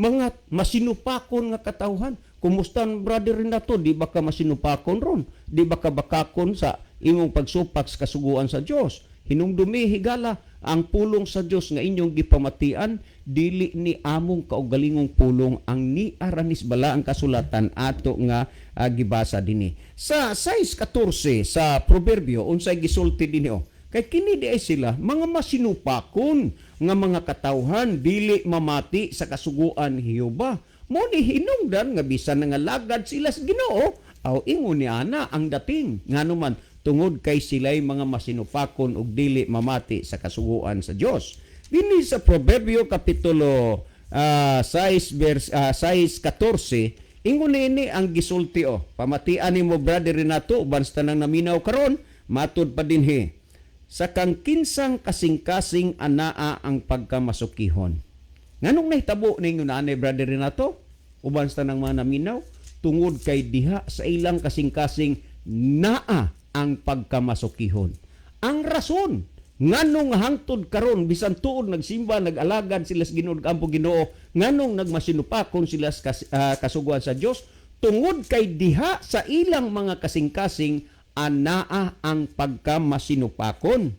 Mga masinupakon nga katawhan. Kumusta Brother Renato? Di ba ka masinupakon ron? Di ba ka bakakon sa imong pagsupak sa kasuguan sa Dios? Hinumdumi higala ang pulong sa Dios nga inyong gipamatian, dili ni among kaugalingong pulong ang niaranis bala ang kasulatan ato nga gibasa dinhi. Sa 6:14 sa Proverbio unsay gisulti dinhi kay kini di ay sila mga masinupakon nga mga katawhan dili mamati sa kasuguan ni Jehova. Mo ni hinungdan nga bisan nga lagad sila sa Ginoo, aw ingon ni ana ang dating nganuman tungod kay sila'y mga masinupakon ug dili mamati sa kasuguan sa Dios. Dinhi sa Proverbio kapitulo 6:14 ingon ni ang gisulti pamatian nimo Brother Renato uban sa tanang naminaw karon matud pa dinhi. Sa kang kinsang kasing-kasing anaa ang pagkamasukihon. Nganong nahitabo ninyo na Brother Renato? Uban sa nang mga naminaw, tungod kay diha sa ilang kasing-kasing naa ang pagkamasukihon. Ang rason, nganong hangtod karon bisan tuod nagsimba, nag-alagad sila sa Ginoo, ampo Ginoo, nganong nagmasinupakon sila sa kasuguan sa Dios, tungod kay diha sa ilang mga kasing-kasing anaa ang pagkamasinupakon,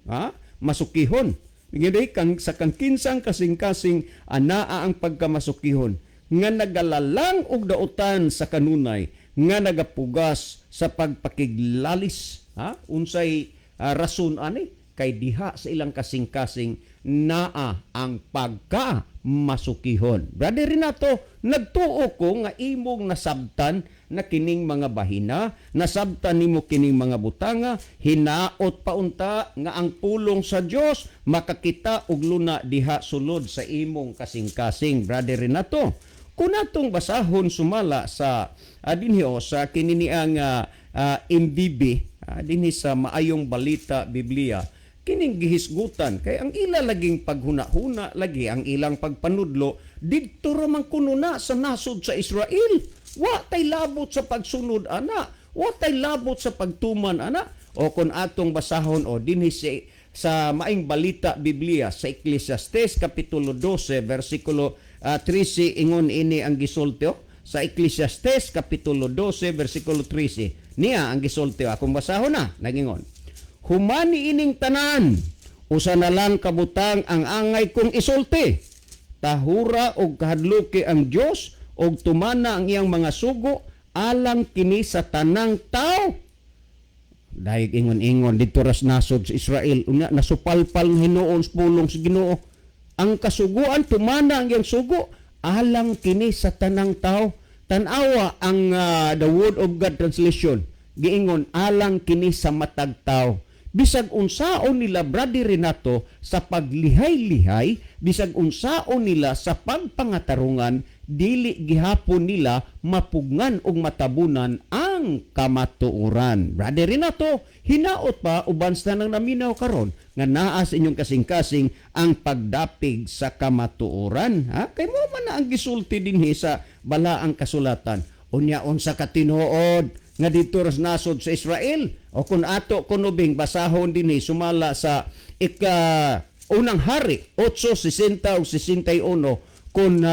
masukihon. Ngedi sa kang kinsang kasing-kasing anaa ang pagkamasukihon nga nagalalang og dautan sa kanunay nga nagapugas sa pagpakiglalis, unsay rason ani kay diha sa ilang kasing-kasing naa ang pagka-masukihon. Brother Renato, nagtuo ko nga imong nasabtan na kining mga bahina, nasabtan nimo kining mga butanga, hinaot paunta nga ang pulong sa Dios makakita og luna diha sulod sa imong kasing-kasing. Brother Renato, kung natong basahon sumala sa dinhi sa kininiang MBB, dinhi sa Maayong Balita Biblia, kining gihisgutan kay ang ila laging paghuna-huna lagi ang ilang pagpanudlo didto ra man kuno na sa nasod sa Israel. Wa tay labot sa pagsunod ana, wa tay labot sa pagtuman ana. O kung atong basahon dinhi sa Maayong Balita Biblia sa Ecclesiastes kapitulo 12 versikulo 13 ingon ini ang gisultyo sa Ecclesiastes kapitulo 12 versikulo 13 niya ang gisultyo. Akong basahon na nagingon, humani ining tanan, usa na lang kabutang ang angay kong isulti. Tahura og kahadluki ang Dios og tumana ang iyang mga sugo alang kini sa tanang tao. Dahil ingon-ingon dito ras nasod sa Israel, unya nasupalpal hinuon sa pulong sa Ginoo. Ang kasuguan tumana ang iyang sugo alang kini sa tanang tao. Tanawa ang the Word of God translation. Giingon alang kini sa matag tao. Bisag unsaon nila, Brother Renato, sa paglihay-lihay, bisag unsaon nila sa pagpangatarungan, dili gihapon nila mapugngan og matabunan ang kamatuoran. Brother Renato, hinaot pa uban sa nang naminaw karon nga naa sa inyong kasing-kasing ang pagdapig sa kamatuoran. Kay mo man na ang gisulti dinhi sa balaang kasulatan. Unya unsa ka tinuod nga dito ras nasod sa Israel, o kung ato kunubing basahon dinhi sumala sa unang hari 8:60 o 61 kung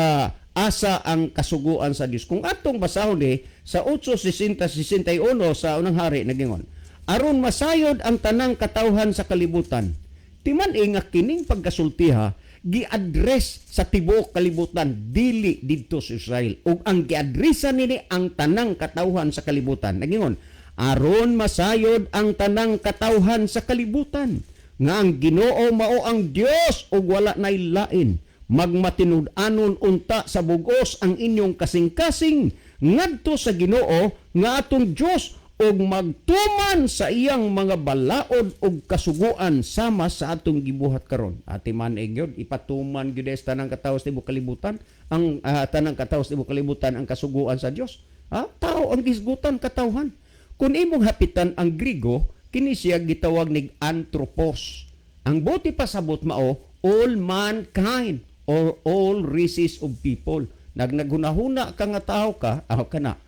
asa ang kasuguan sa Dios. Kung atong basahon sa 8:60-61 sa unang hari nagingon, aron masayod ang tanang katawhan sa kalibutan. Timan nga kining pagkasultiha gi-address sa tibuok kalibutan, dili didto sa Israel. Ug ang gi-addressa nini ang tanang katawhan sa kalibutan. Nagingon, aron masayod ang tanang katawhan sa kalibutan, nga ang Ginoo mao ang Dios ug wala nay lain. Magmatinud-anon unta sa bugos ang inyong kasing-kasing ngadto sa Ginoo nga atong Dios ug magtuman sa iyang mga balaod ug kasuguan sama sa atong gibuhat karon. Ati man gyud ipatuman gyud sa tanang katawo sa tibuok kalibutan ang tanang katawo sa tibuok kalibutan ang kasuguan sa Dios. Tao ang gisgutan katawhan. Kung imong hapitan ang Griego, kini siya gitawag nig anthropos. Ang buti pasabot mao all mankind or all races of people. Naghunahuna ka nga tao ka, kana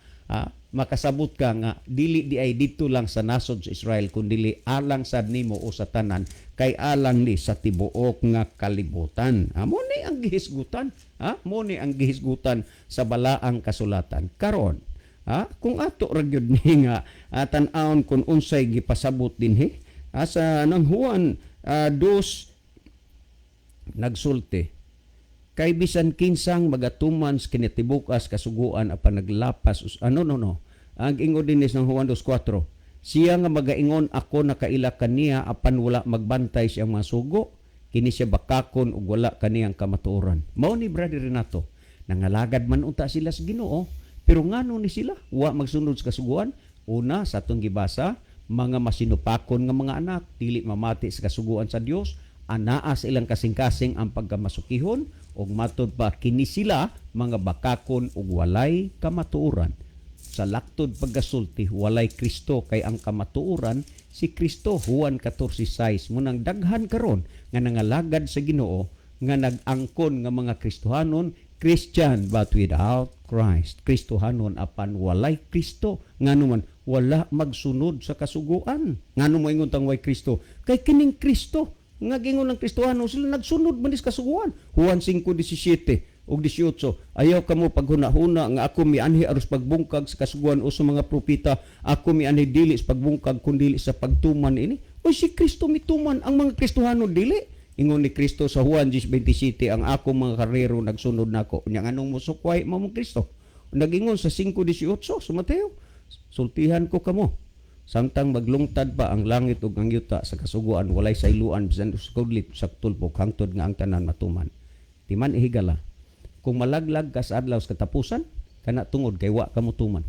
makasabot ka nga dili di ay dito lang sa nasod sa Israel kundi alang sad nimo o sa tanan kay alang ni sa tibuok nga kalibutan. Mo ni ang gihisgutan, mo ni ang gihisgutan sa balaang kasulatan karon. Kung ato ra gyud ni nga tan-awon kun unsay gipasabot dinhi sa nang Juan 2 nagsulti, kay bisan kinsang magatuman sa kinitibukas kasuguan apan naglapas ang ingon din ng Juan 2:4, siya nga magaingon ako nakaila kaniya apan wala magbantay siyang mga sugo, kini siya bakakon ug wala kaniyang kamatuoran. Mao ni Brother Renato, nangalagad man unta sila sa Ginoo, pero ngano ni sila wa magsunod sa kasuguan? Una sa atong gibasa, mga masinupakon nga mga anak dili mamati sa kasuguan sa Dios, anaa sa ilang kasing-kasing ang pagkamasukihon, ug matod pa kini sila mga bakakon ug walay kamatuoran. Sa laktod pagkasulti walay Kristo, kay ang kamatuoran si Kristo. Juan 14:6 munang daghan karon nga nangalagad sa Ginoo nga nag-angkon nga mga Kristohanon, Christian but without Christ. Kristohanon apan walay Kristo, ngano man wala magsunod sa kasuguan. Ngano mo ingon tang way Kristo? Kay kining Kristo nga gingon ng Kristohano sila nagsunod man sa kasuguan. Juan 5:17 ug 18, ayaw kamo paghuna-huna nga ako mianhi aros pagbungkag sa kasuguan o sa mga propeta, ako mianhi dili sa pagbungkag kundi sa pagtuman ini. O si Kristo mituman, ang mga Kristohano dili. Ingon ni Kristo sa Juan 10:27, ang ako mga karero nagsunod nako. Nya anong musukway mo Kristo? Nagingon sa 5:18 sa Mateo, sultihan ko kamo. Samtang maglungtad pa ang langit ug ang yuta sa kasuguan, walay sayluan bisan uskudlit sa tulpok hangtod nga ang tanan matuman. Timan ihigala. Kung malaglag ka sa adlaw sa katapusan, kana tungod kay wa ka motuman.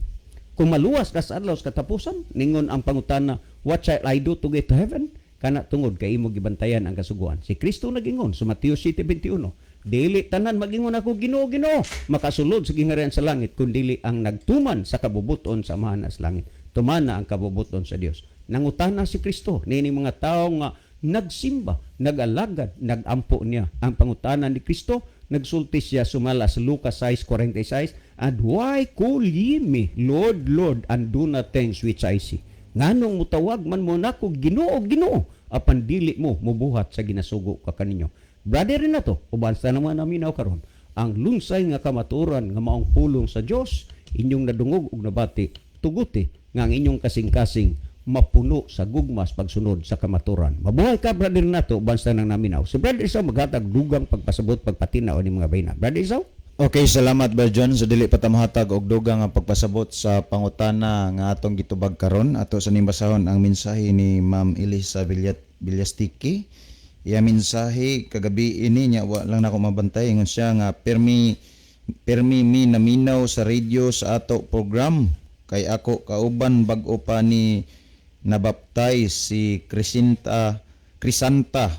Kung maluwas ka sa adlaw sa katapusan, ningon ang pangutana, what shall I do to get to heaven? Kana tungod kay imo gibantayan ang kasuguan. Si Kristo nagingon sa Mateo 7:21, dili tanan magingon ako Ginoo, Ginoo, makasulod sa gingharian sa langit, kun dili ang nagtuman sa kabubuton sa amahan sa langit. Tumana ang kabubuton sa Dios. Nangutana si Kristo nini mga tawo nga nagsimba, nagalagad, nagampo niya. Ang pangutana ni Kristo, nagsulti siya sumala sa Lucas 6:46, and why call ye me Lord, Lord, and do not things which I see? Nganong mutawag man mo nako Ginoo, Ginoo, apan dili mo mubuhat sa ginasugo ka kaninyo. Brother rin na to, uban sa naman naminaw karon, ang lungsay nga kamaturan nga maong pulong sa Dios, inyong nadungog ug nabati, tuguti nga ang inyong kasing-kasing mapuno sa gugmas pagsunod sa kamaturan. Mabuhay ka, brother nato, bansa nang naminaw. So, brother Isaw, maghatag dugang pagpasabot, pagpatinaw ni mga bayna. Brother Isaw? Okay, salamat Brother John sa dili patamuhatag og dugang nga pagpasabot sa pangutana nga atong gitubag karon. Ato sa nimbasahon ang mensahe ni Ma'am Elisa Villastiki. Iya mensahe kagabi ini nya wa lang nako mabantay ingon siya nga permi mi naminaw sa radio sa ato program kay ako kauban bag-o pa ni nabaptize si Crisanta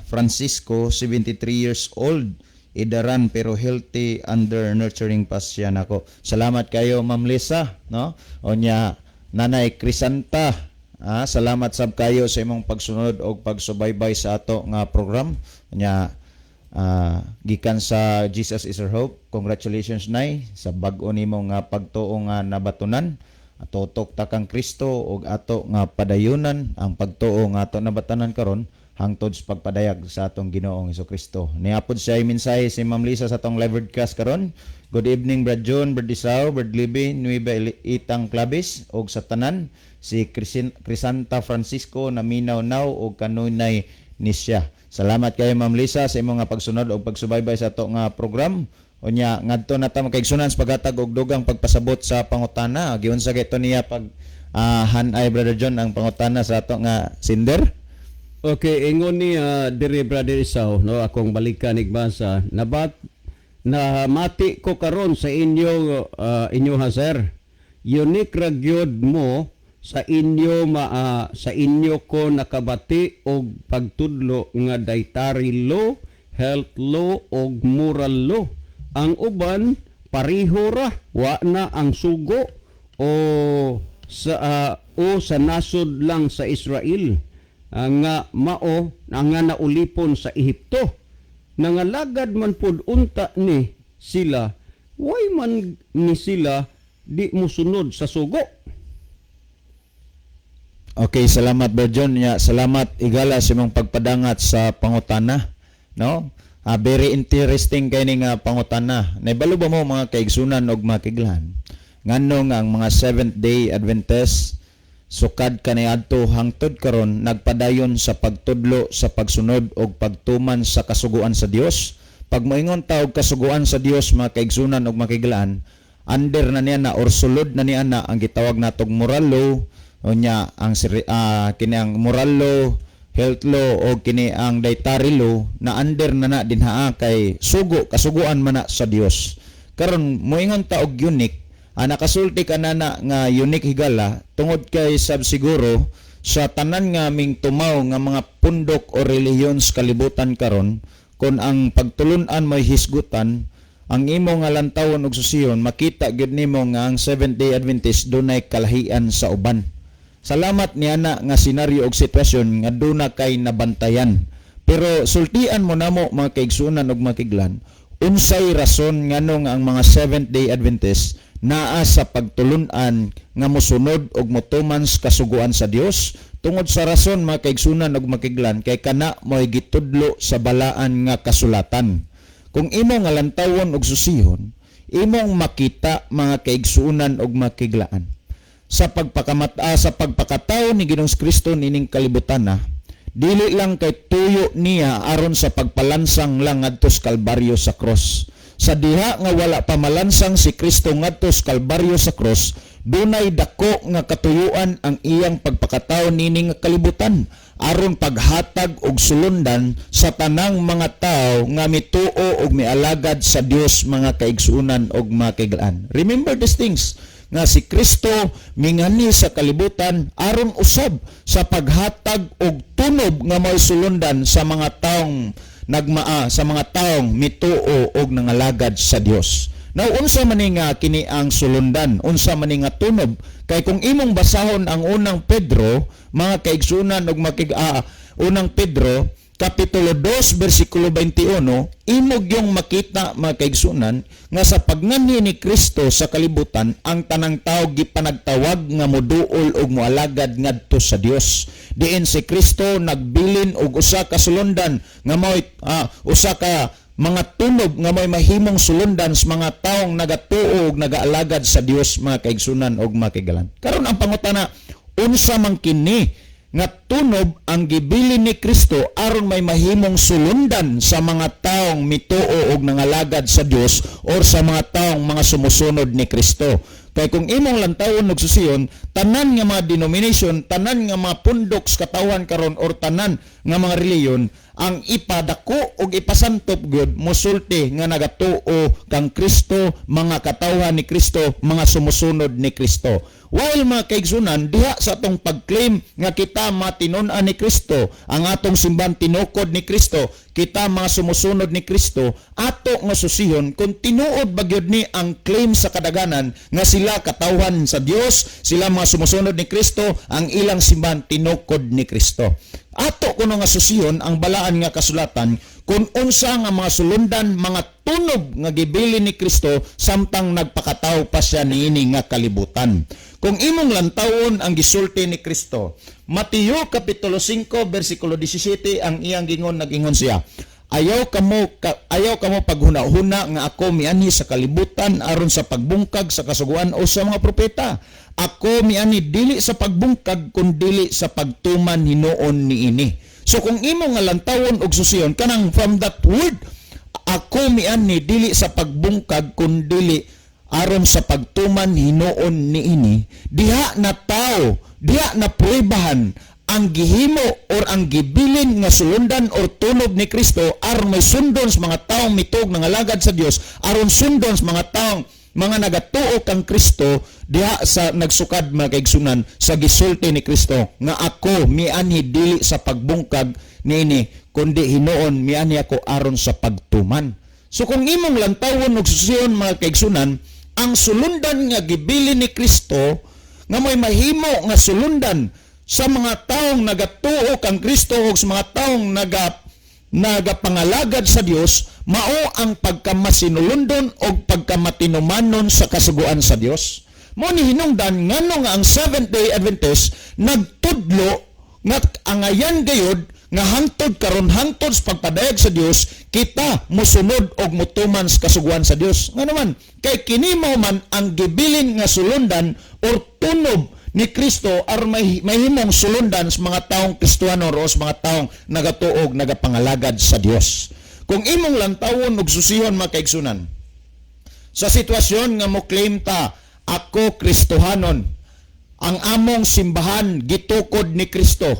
Francisco, 73 years old, idaran pero healthy under nurturing pa siya nako. Salamat kayo Ma'am Lisa, no? Onya Nanay Crisanta, salamat sab kayo sa imong pagsunod og pagsubaybay sa ato nga program. Onya gikan sa Jesus is our hope. Congratulations nay sa bag-o nimo nga pagtuo nga nabatunan. Atotok ta kang Kristo ug ato nga padayunan ang pagtuo nga ato nabatanan karon hangtod sa pagpadayag sa atong Ginoong Hesukristo. Niapod siya mensahe si Ma'am Lisa sa atong live broadcast karon. Good evening Brad John, Brad Isaw, Brad Libby, Nueva Itang Clavis ug sa tanan si Crisanta Francisco na minaw-naw ug kanunay ni siya. Salamat kayo Ma'am Lisa sa imong nga pagsunod ug pagsubaybay sa ato nga program. Unya ngadto na ta makaigsunan sa paghatag og dugang pagpasabot sa pangutana. Giunsa gayto niya pag hanay Brother John ang pangutana sa ato nga sender. Okay, ingon ni dire Brother Isaw, no, akong balikan igbasa. Na mati ko karon sa inyo ha sir. Unique ra gyud mo sa inyo sa inyo ko nakabati og pagtudlo nga dietary law, health law og moral law. Ang uban pareho ra, wa na ang sugo o sa nasod lang sa Israel nga mao nga naulipon sa Ehipto. Nangalagad man pud unta ni sila, why man ni sila di musunod sa sugo? Okay, salamat Brother John. Salamat igala sa imong pagpadangat sa pangutana, no? Very interesting kay ning pangutana. Naibalo ba mo mga kaigsunan og makiglan? Nganong ang mga Seventh Day Adventist sukad kaniadto hangtod karon nagpadayon sa pagtudlo sa pagsunod og pagtuman sa kasuguan sa Dios. Pag moingon ta og kasuguan sa Dios mga kaigsunan og makiglan, under na niya na or sulod na niya na ang gitawag natong moral law, unya ang kini ang moral law, health law o kini ang dietary law na under na dinhaa kay kasuguan man na sa Dios. Karon moingon ta og unique, nakasulti ka na nga unique higala tungod kay sab siguro sa tanan nga ming tumaw nga mga pundok o relihiyon sa kalibutan karon, kung ang pagtulun-an may hisgutan, ang imo nga lantawon og susiyon, makita gyud nimo nga ang Seventh Day Adventist dunay kalahian sa uban. Salamat niya na nga senaryo og sitwasyon nga duna kay nabantayan. Pero sultian mo namo mga kaigsunan og makiglan, unsay rason nganong ang mga Seventh Day Adventist naa sa pagtulun-an nga mosunod og motuman sa kasuguan sa Dios? Tungod sa rason mga kaigsunan og makiglan kay kana mo'y gitudlo sa balaan nga kasulatan. Kung imo nga lantawon og susihon, imong makita mga kaigsunan og makiglaan sa pagpakataw ni Ginoong Kristo nining kalibutan dili lang kay tuyo niya aron sa pagpalansang lang ngadto sa Kalbaryo sa cross. sa diha nga wala pa malansang si Kristo ngadto sa Kalbaryo sa cross, dunay dako nga katuyuan ang iyang pagpakatao nini nga kalibutan aron paghatag og sulundan sa tanang mga tao nga mituo og mialagad sa Dios, mga kaigsunan og mga kaigalaan. Remember these things nga si Kristo mingani sa kalibutan aron usab sa paghatag og tunob nga may sulundan sa mga taong nagmaa, sa mga taong mituo og nangalagad sa Dios. Now, unsa man ni nga kini ang sulundan, unsa man ni nga tunob, kay kung imong basahon ang unang Pedro, mga kaigsunan og unang Pedro Kapitulo 2, versikulo 21, imog yung makita, mga kaigsunan, nga sa pagnganhi ni Kristo sa kalibutan, ang tanang tao gipanagtawag nga moduol og moalagad ngadto sa Dios. Diin si Kristo nagbilin og usa ka sulundan nga mao usa ka mga tunog nga may mahimong sulundan sa mga taong nagatuo og nagaalagad sa Dios, mga kaigsunan og mga kaigalan. Karon ang pangutana, unsa man kini nga tunob ang gibilin ni Kristo aron may mahimong sulundan sa mga taong mituo og nangalagad sa Dios or sa mga taong mga sumusunod ni Kristo? Kay kung imong lantawon og susiyon, tanan nga mga denomination, tanan nga mga pundok sa katawan karon or tanan nga mga reliyon, ang ipadako og ipasantop gyud mosulti nga nagatuo kang Kristo, mga katawhan ni Kristo, mga sumusunod ni Kristo. While mga kaigsunan, diha sa atong pag-claim nga kita matinun-an ni Kristo, ang atong simbahan tinukod ni Kristo, kita mga sumusunod ni Kristo, ato nga susihon kung tinuod bagyod ni ang claim sa kadaganan nga sila katawhan sa Dios, sila mga sumusunod ni Kristo, ang ilang simbahan tinukod ni Kristo. Ato kuno nga susihon ang balaan nga kasulatan kung unsa nga mga sulundan, mga tunog nga gibili ni Kristo samtang nagpakataw pa siya niini nga kalibutan. Kung imong lantawon ang gisulti ni Kristo, Mateo Kapitulo 5, versikulo 17, ang iyang gingon, nagingon siya, ayaw kamo paghuna-huna nga ako mianhi sa kalibutan aron sa pagbungkag sa kasuguan o sa mga propeta. Ako miani dili sa pagbungkag kundi sa pagtuman hinuon niini. So kung imo nga lantawon og susiyon kanang from that word, ako miani dili sa pagbungkag kundi aron sa pagtuman hinuon niini, diha na tao, diha na pruebahan ang gihimo or ang gibilin nga sulundan or tunog ni Kristo aron may sundon sa mga taong mitog nangalagad sa Dios, aron sundon sa mga taong mga nagatuo kang Kristo, diha sa nagsukad, mga kaigsunan, sa gisulti ni Kristo nga ako mianhi dili sa pagbungkag niini kundi hinuon mianhi ako aron sa pagtuman. So kung imong lantawon og susiyon, mga kaigsunan, ang sulundan nga gibili ni Kristo nga may mahimo nga sulundan sa mga taong nagatuo kang Kristo o sa mga taong nagapangalagad sa Dios, mao ang pagkamasinulundon o pagkamatinumanon sa kasuguan sa Dios. Mo ni hinungdan ngano nga ang Seventh-day Adventist nagtudlo nga angayan gayud nga hangtod karon hangtod sa pagpadayag sa Dios, kita mosunod og mutuman sa kasuguan sa Dios. Nga naman, kay kini mao man ang gibilin nga sulundan or tunob ni Kristo aron mahimong sulundan sa mga taong Kristiyaano o sa mga taong nagatuog nagapangalagad sa Dios. Kung imong lantawon og susihon, mga kaigsunan, sa sitwasyon nga mo claim ta ako Kristohanon, ang among simbahan gitukod ni Kristo,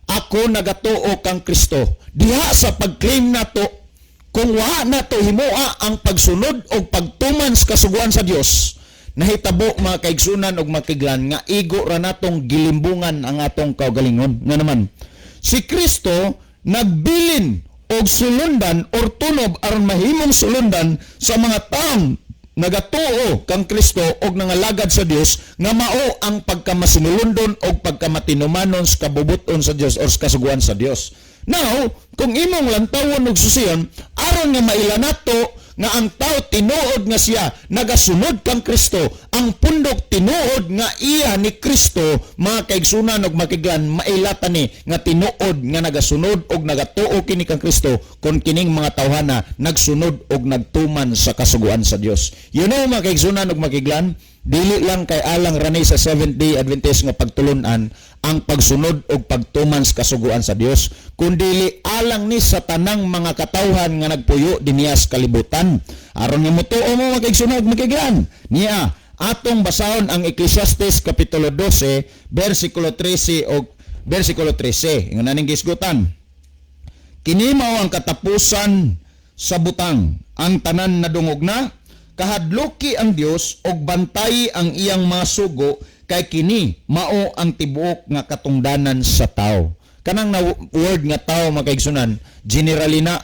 ako nagatuo kang Kristo, diha sa pag-claim nato, kung wa nato himoa ang pagsunod o pagtuman sa kasuguan sa Dios, nahitabo, mga kaigsunan og makiglan, nga igo ra natong gilimbungan ang atong kaugalingon. Nga naman, si Kristo nagbilin og sulundan or tunob aron mahimong sulundan sa mga taong nagatuo kang Kristo og nangalagad sa Dios, nga mao ang pagkamasinulundon og pagkamatinumanon sa kabubuton sa Dios or sa kasuguan sa Dios. Now, kung imong lantawon og susiyon, aron nga maila nato nga ang tao tinuod nga siya nagasunod kang Kristo, ang pundok tinuod nga iya ni Kristo, mga kaigsunan og makiglan, mailatan ni nga tinuod nga nagasunod og nagatuo kini kang Kristo kon kining mga tawhana nagsunod og nagtuman sa kasuguan sa Dios. You know, mga kaigsunan og makiglan, dili lang kay alang rani sa Seventh-day Adventist nga pagtulunan ang pagsunod og pagtuman sa kasuguan sa Dios, kundi alang ni sa tanang mga katawhan nga nagpuyo dinhiya sa kalibutan. Aron nga motuo mo makigsunod makiglan niya atong basahon ang Ecclesiastes kapitulo 12 bersikulo 13 og bersikulo 13. Ingon naning gisgutan. Kini mao ang katapusan sa butang, ang tanan nadungog na, kahadloki ang Dios og bantay ang iyang mga sugo, kay kini mao ang tibuok nga katungdanan sa tao. Kanang na word nga tao makaigsunan, generally na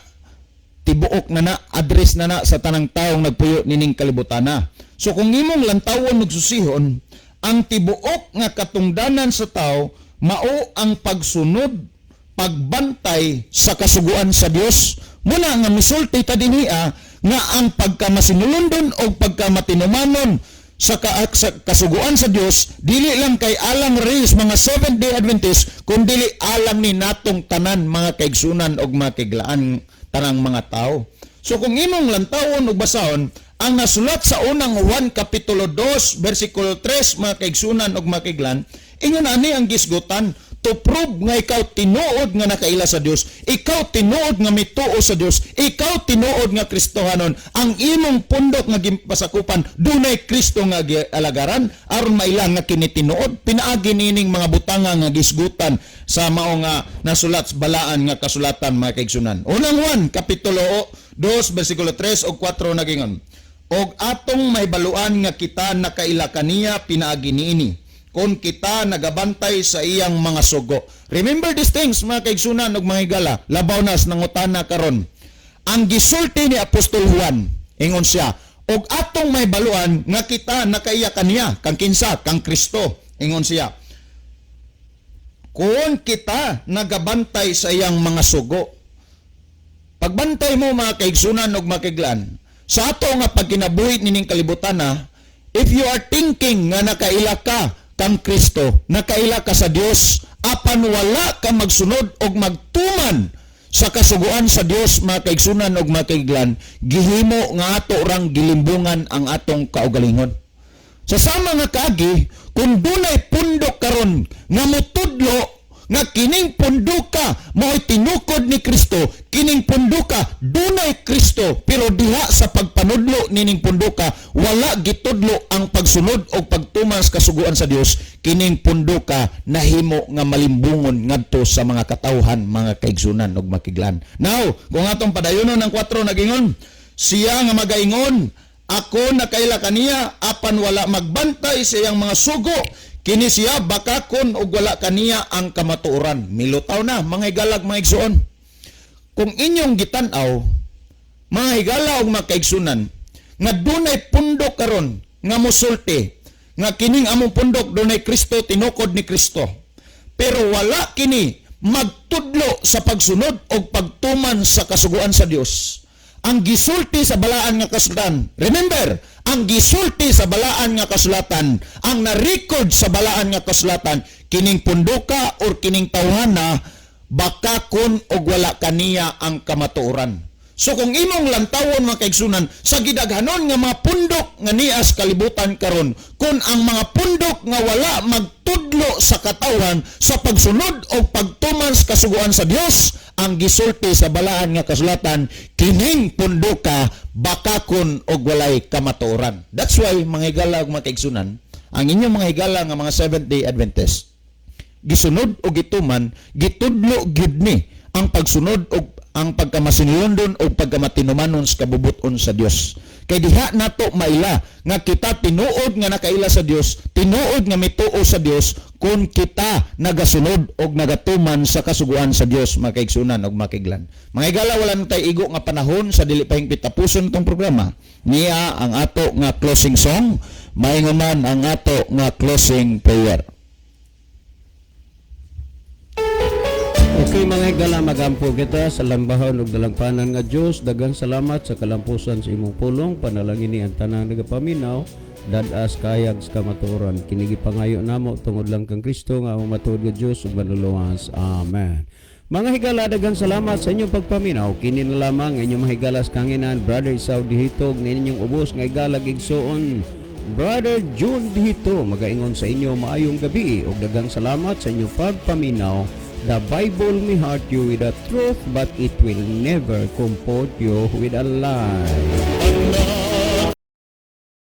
tibuok na address na sa tanang taong nagpuyo nining kalibutan na. So kung imong lantawon ug susihon, ang tibuok nga katungdanan sa tao mao ang pagsunod, pagbantay sa kasuguan sa Dios. Muna nga misulti ta dinhiya nga ang pagkamasinulundon o pagkamatinumanon sa kasuguan sa Dios dili lang kay alang ris mga Seventh-day Adventist kundi alang ni natong tanan mga kaigsunan og mga kiglaan tanang mga tao. So kung imong lantawon ug basahon ang nasulat sa unang Juan kapitulo 2 bersikulo 3 mga kaigsunan og mga kiglaan, ingon ani ang gisgutan to prove nga ikaw tinuod nga nakaila sa Dios, ikaw tinuod nga mituo sa Dios, ikaw tinuod nga Kristohanon, ang imong pundok nga gipasakupan dunay Kristo nga gialagaran aron mailang nga kini tinuod. Pinaagi nining mga butanga nga gisgutan sa mao nga nasulat sa balaan nga kasulatan mga kaigsunan. Unang Juan kapitulo 2 bersikulo 3 o 4 nagingon, og atong mahibaluan nga kita nakaila kaniya pinaagi niini kung kita nagabantay sa iyang mga sugo. Remember these things mga kaigsunan ug mga higala, labaw nas nangutana karon. Ang gisulti ni Apostol Juan, ingon siya, og atong may baluan nga kita nakaiya kaniya kang kinsa kang Kristo, ingon siya. Kung kita nagabantay sa iyang mga sugo. Pagbantay mo mga kaigsunan ug mga kaiglaan, sa ato nga pagkinabuhi nining kalibutan na, if you are thinking nga nakaila ka kang Kristo, nakaila ka sa Dios, apan wala ka magsunod og magtuman sa kasuguan sa Dios mga kaigsunan og mga kaiglan, gihimo nga ato rang gilimbungan ang atong kaugalingon. Sa sama nga kaagi, kung dunay pundok karon nga mutudlo nga kining punduka mo'y tinukod ni Kristo, kining punduka dunay Kristo, pero diha sa pagpanudlo nining punduka wala gitudlo ang pagsunod o pagtuman sa kasuguan sa Dios, kining punduka nahimo nga malimbungon ngadto sa mga katawhan mga kaigsunan ug makiglan. Now, kung atong padayonon ng 4 nagingon, siya nga magaingon, ako nakaila kaniya apan wala magbantay sa iyang mga sugo, kini siya bakakon ug wala kaniya ang kamatuoran. Milutaw na mga higalag mga igsuon. Kung inyong gitan-aw mga higala ug mga kaigsunan nga dunay pundok karon nga mosulti nga kining among pundok dunay Kristo, tinukod ni Kristo, pero wala kini magtudlo sa pagsunod og pagtuman sa kasuguan sa Dios, ang gisulti sa balaan nga kasulatan, remember, ang gisulti sa balaan nga kasulatan, ang na-record sa balaan nga kasulatan, kining punduka or kining tawhana, bakakon og wala kaniya ang kamatuoran. So kung imong lantawon mga kaigsunan, sa gidaghanon nga mga pundok nga nias kalibutan karon, kung ang mga pundok nga wala magtudlo sa katawhan sa pagsunod o pagtuman sa kasuguan sa Dios, ang gisulti sa balaan nga kasulatan, kining punduka bakakon og walay kamatuoran. That's why mga higala ug mga kaigsunan, ang inyong mga higala nga mga Seventh-day Adventist, gisunod o gituman, gitudlo gyud ni ang pagsunod o ang pagkamasinulondon o pagkamatinumanon sa kabubuton sa Dios. Kay diha nato maila nga kita tinuod nga nakaila sa Dios, tinuod nga mituo sa Dios kung kita nagasunod og nagatuman sa kasuguan sa Dios mga kaigsunan og makiglan. Mga higala, wala na tayo igo nga panahon sa dili pa hingpit tapuson tong programa. Niya ang ato nga closing song, maingon man ang ato nga closing prayer. Okay mga higala, magampo kita sa lambahon ug dalangpanan nga Dios. Daghang salamat sa kalampusan sa imong pulong, panalangin ni ang tanang nagapaminaw, dadas kayag sa kamatuoran. Kini gipangayo namo tungod lang kang Kristo nga among matuod nga Dios ug manluluwas. Amen. Mga higala, daghang salamat sa inyong pagpaminaw. Kini na lamang inyong mahigalas kanginan, Brother Isaw Dihitog, na inyong ubos nga higala igsuon, Brother June Dihito, magaingon sa inyo maayong gabi ug daghang salamat sa inyong pagpaminaw. The Bible may hurt you with the truth, but it will never comfort you with a lie.